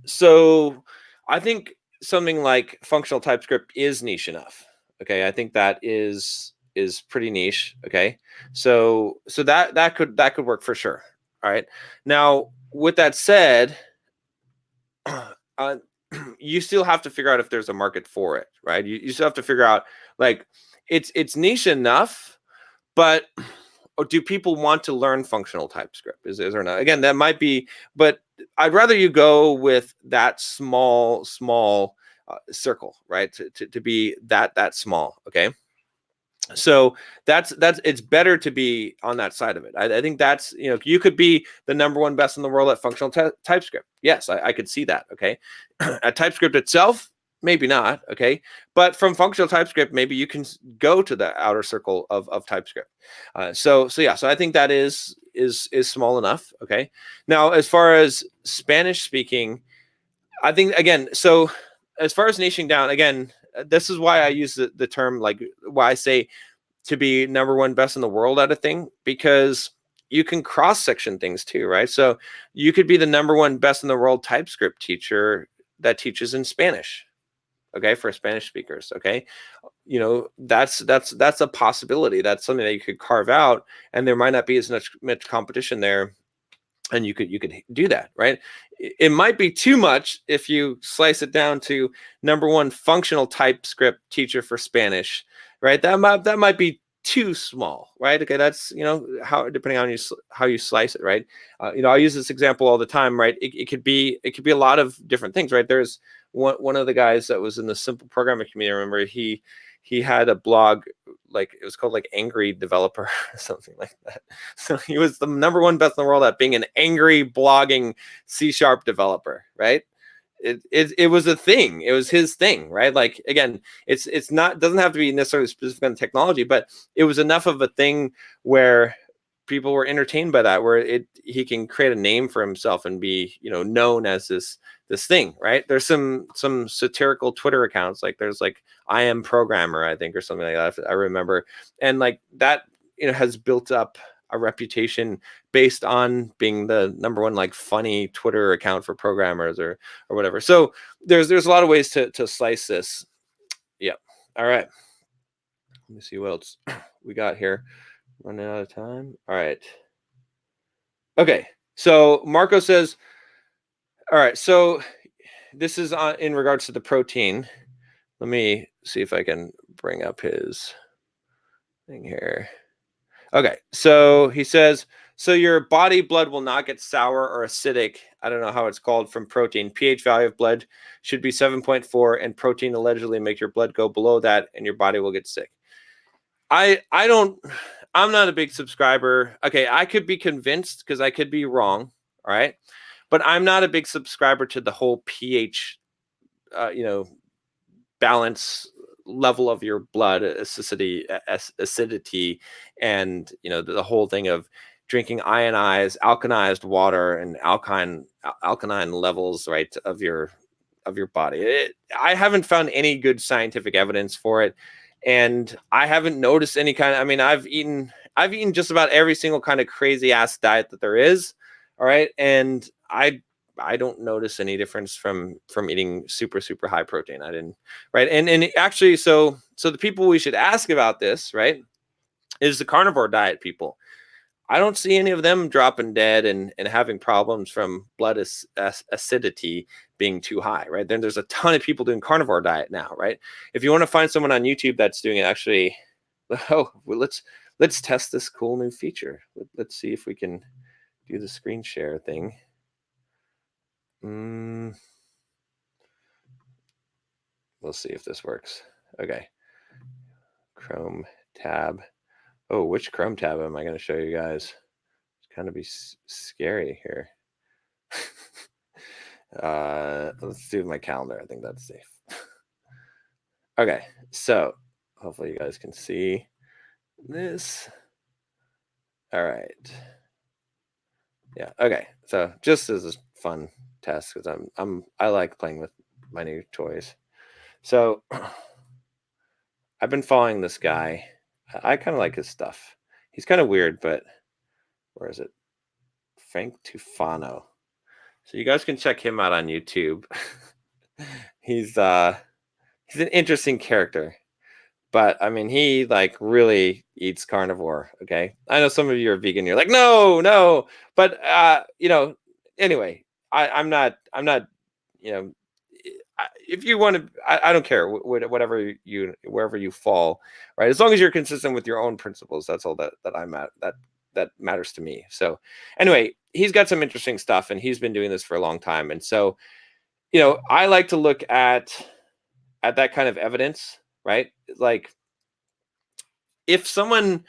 So I think something like functional TypeScript is niche enough. Okay. I think that is pretty niche. Okay. So that could work for sure. All right. Now, with that said, you still have to figure out if there's a market for it, right? You still have to figure out, like, it's niche enough, but do people want to learn functional TypeScript? Is or not? Again, that might be, but I'd rather you go with that small circle, right? To be that small. Okay. So that's it's better to be on that side of it. I think that's, you could be the number one best in the world at functional TypeScript. Yes, I could see that. Okay. At TypeScript itself, maybe not. Okay. But from functional TypeScript, maybe you can go to the outer circle of TypeScript. So I think that is small enough. Okay. Now, as far as Spanish speaking, I think, again, so as far as niching down, again, this is why I use the term, like why I say to be number one best in the world at a thing, because you can cross section things too, right? So you could be the number one best in the world TypeScript teacher that teaches in Spanish, okay, for Spanish speakers, okay? You know, that's a possibility. That's something that you could carve out, and there might not be as much competition there, and you could do that, right? It might be too much if you slice it down to number one functional TypeScript teacher for Spanish, right? That might be too small, right? Okay, that's, you know, how, depending on how you slice it, right? You know, I use this example all the time, right? It could be a lot of different things, right? There's one of the guys that was in the simple programming community. I remember he had a blog, like it was called like Angry Developer or something like that. So he was the number one best in the world at being an angry blogging C# developer, right? It was a thing. It was his thing, right? Like, again, it's not, doesn't have to be necessarily specific on technology, but it was enough of a thing where people were entertained by that, where he can create a name for himself and be, you know, known as this thing, right? There's some satirical Twitter accounts, like there's like I Am Programmer, I think, or something like that, I remember, and like that, you know, has built up a reputation based on being the number one like funny Twitter account for programmers or whatever. So there's a lot of ways to slice this. Yeah. All right. Let me see what else we got here. Running out of time. All right. Okay. So Marco says, all right, so this is in regards to the protein. Let me see if I can bring up his thing here. Okay, so he says, so your body blood will not get sour or acidic. I don't know how it's called from protein. pH value of blood should be 7.4, and protein allegedly make your blood go below that, and your body will get sick. I'm not a big subscriber. Okay, I could be convinced because I could be wrong. All right, but I'm not a big subscriber to the whole pH, you know, balance level of your blood, acidity, and, you know, the whole thing of drinking alkanized water and alkaline levels, right, of your body. I haven't found any good scientific evidence for it, and I haven't noticed any kind of, I mean, I've eaten just about every single kind of crazy ass diet that there is. All right, and I don't notice any difference from eating super high protein. I didn't, right? And actually, so the people we should ask about this, right, is the carnivore diet people. I don't see any of them dropping dead and having problems from blood acidity being too high, right? Then there's a ton of people doing carnivore diet now, right? If you want to find someone on YouTube that's doing it, actually, oh, well, let's test this cool new feature. Let's see if we can do the screen share thing. We'll see if this works. Okay. Chrome tab. Oh, which Chrome tab am I going to show you guys? It's kind of be scary here. Let's do my calendar. I think that's safe. Okay, so hopefully you guys can see this. All right. Yeah. Okay. So just as a fun test, because I like playing with my new toys. So I've been following this guy. I kind of like his stuff. He's kind of weird, but where is it? Frank Tufano. So you guys can check him out on YouTube. He's an interesting character, but I mean, he like really eats carnivore. Okay, I know some of you are vegan. You're like, no, but you know, anyway, I'm not, you know, if you want to, I don't care, wherever you fall, right? As long as you're consistent with your own principles, that's all that I'm at. That matters to me. So anyway, he's got some interesting stuff, and he's been doing this for a long time. And so, you know, I like to look at that kind of evidence, right? Like, if someone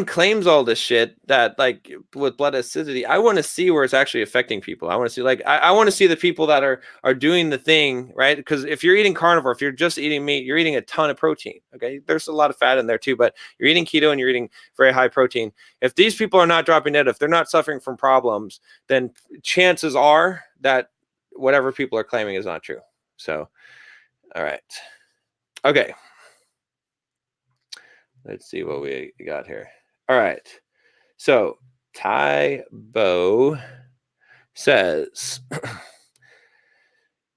claims all this shit that, like, with blood acidity, I want to see where it's actually affecting people. I want to see, like, I want to see the people that are doing the thing, right? Because if you're eating carnivore, if you're just eating meat, you're eating a ton of protein. Okay, there's a lot of fat in there too, but you're eating keto and you're eating very high protein. If these people are not dropping dead, if they're not suffering from problems, then chances are that whatever people are claiming is not true. So, all right. Okay. Let's see what we got here. All right. So Ty Bo says,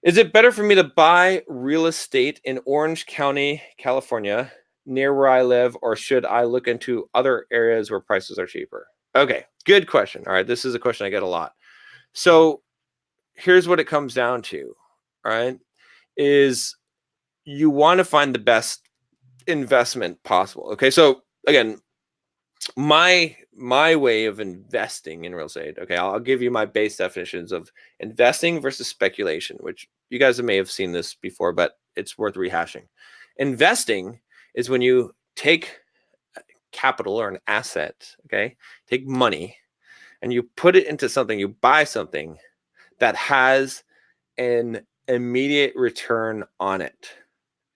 is it better for me to buy real estate in Orange County, California, near where I live, or should I look into other areas where prices are cheaper? Okay, good question. All right, this is a question I get a lot. So here's what it comes down to, all right, is you want to find the best investment possible. Okay, so again, my way of investing in real estate. Okay, I'll give you my base definitions of investing versus speculation, which you guys may have seen this before, but it's worth rehashing. Investing is when you take capital or an asset, okay, take money, and you put it into something, you buy something that has an immediate return on it.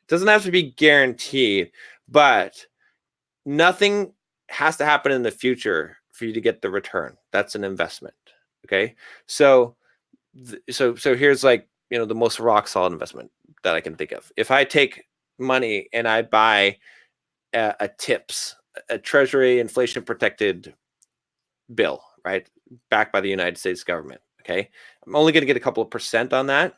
It doesn't have to be guaranteed, but nothing has to happen in the future for you to get the return. That's an investment. Okay. So here's like, the most rock solid investment that I can think of. If I take money and I buy a TIPS, a Treasury inflation protected bill, right, backed by the United States government. Okay. I'm only going to get a couple of % on that,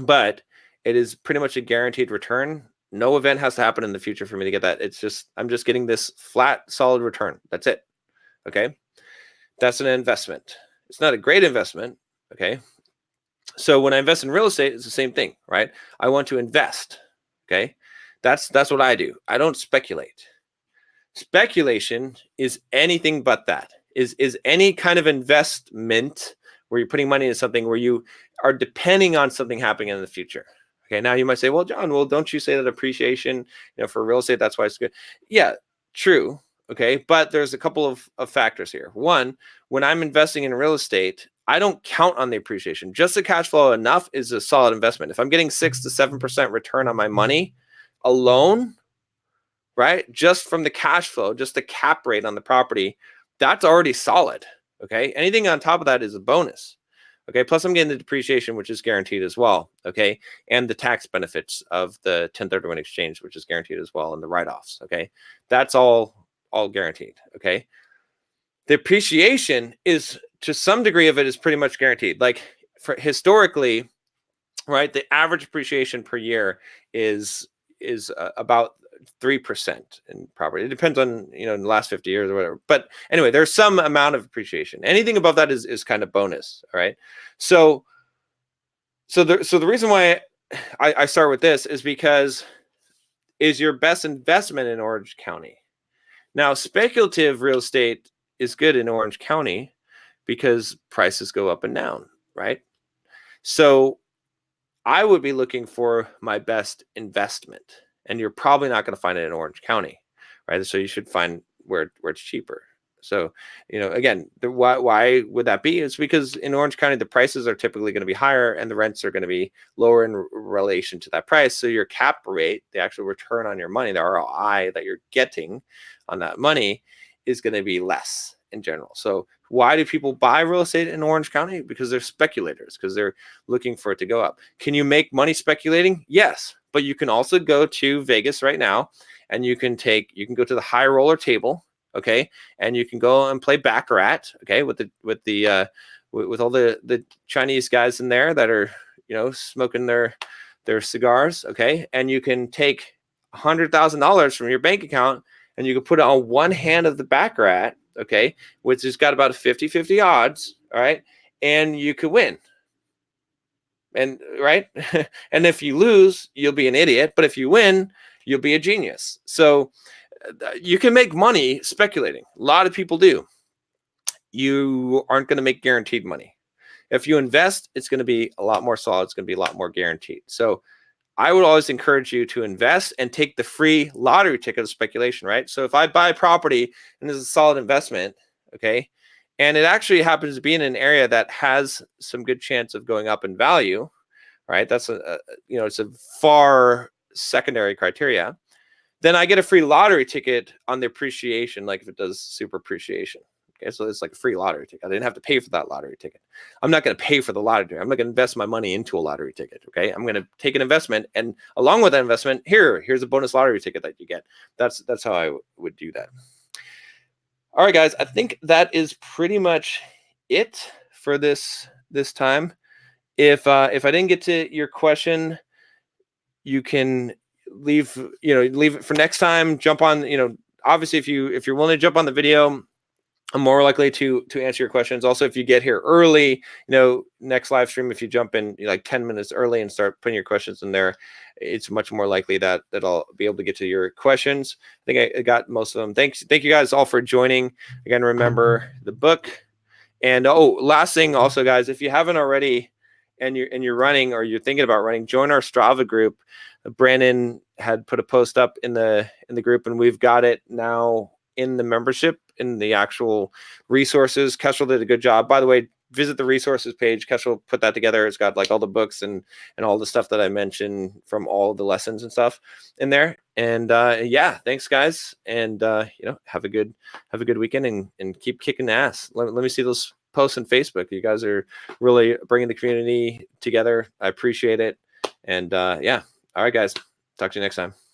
but it is pretty much a guaranteed return. No event has to happen in the future for me to get that. It's just, I'm just getting this flat, solid return. That's it. Okay. That's an investment. It's not a great investment. Okay. So when I invest in real estate, it's the same thing, right? I want to invest. Okay. That's what I do. I don't speculate. Speculation is anything but that. Is any kind of investment where you're putting money into something where you are depending on something happening in the future. Okay, now you might say, well, John, don't you say that appreciation, for real estate, that's why it's good? Yeah, true. Okay, but there's a couple of factors here. One, when I'm investing in real estate, I don't count on the appreciation. Just the cash flow enough is a solid investment. If I'm getting 6 to 7% return on my money alone, right, just from the cash flow, just the cap rate on the property, that's already solid. Okay, anything on top of that is a bonus. Okay, plus I'm getting the depreciation, which is guaranteed as well. Okay, and the tax benefits of the 1031 exchange, which is guaranteed as well, and the write-offs. Okay, that's all guaranteed. Okay, the appreciation is, to some degree of it, is pretty much guaranteed. Like historically, right, the average appreciation per year is about 3% in property. It depends on, in the last 50 years or whatever. But anyway, there's some amount of appreciation. Anything above that is kind of bonus. All right. So the reason why I start with this is because is your best investment in Orange County. Now, speculative real estate is good in Orange County because prices go up and down, right? So I would be looking for my best investment, and you're probably not going to find it in Orange County, right? So you should find where it's cheaper. So, again, why would that be? It's because in Orange County, the prices are typically going to be higher and the rents are going to be lower in relation to that price. So your cap rate, the actual return on your money, the ROI that you're getting on that money, is going to be less in general. So why do people buy real estate in Orange County? Because they're speculators, because they're looking for it to go up. Can you make money speculating? Yes, but you can also go to Vegas right now, and you can go to the high roller table, okay, and you can go and play baccarat, okay, with all the Chinese guys in there that are smoking their cigars, okay, and you can take $100,000 from your bank account and you can put it on one hand of the baccarat, okay, which has got about a 50-50 odds, all right, and you could win. And right, and if you lose, you'll be an idiot, but if you win, you'll be a genius. So you can make money speculating. A lot of people do. You aren't going to make guaranteed money. If you invest, it's going to be a lot more solid. It's going to be a lot more guaranteed. So I would always encourage you to invest and take the free lottery ticket of speculation, right? So if I buy property and this is a solid investment, okay, and it actually happens to be in an area that has some good chance of going up in value, right? That's it's a far secondary criteria. Then I get a free lottery ticket on the appreciation, like if it does super appreciation. Okay, so it's like a free lottery ticket. I didn't have to pay for that lottery ticket. I'm not going to pay for the lottery. I'm not going to invest my money into a lottery ticket. Okay, I'm going to take an investment, and along with that investment, here's a bonus lottery ticket that you get. That's how I would do that. All right, guys, I think that is pretty much it for this time. If I didn't get to your question, you can leave it for next time. Jump on, obviously if you're willing to jump on the video, I'm more likely to answer your questions. Also, if you get here early, next live stream, if you jump in like 10 minutes early and start putting your questions in there, it's much more likely that I'll be able to get to your questions. I think I got most of them. Thank you guys all for joining. Again, remember the book. And last thing also, guys, if you haven't already and you're running or you're thinking about running, join our Strava group. Brandon had put a post up in the group, and we've got it now in the membership, in the actual resources. Kestrel did a good job. By the way, visit the resources page. Kestrel put that together. It's got like all the books and all the stuff that I mentioned from all the lessons and stuff in there. And yeah, thanks guys. And have a good weekend and keep kicking ass. Let me see those posts on Facebook. You guys are really bringing the community together. I appreciate it. And yeah. All right, guys. Talk to you next time.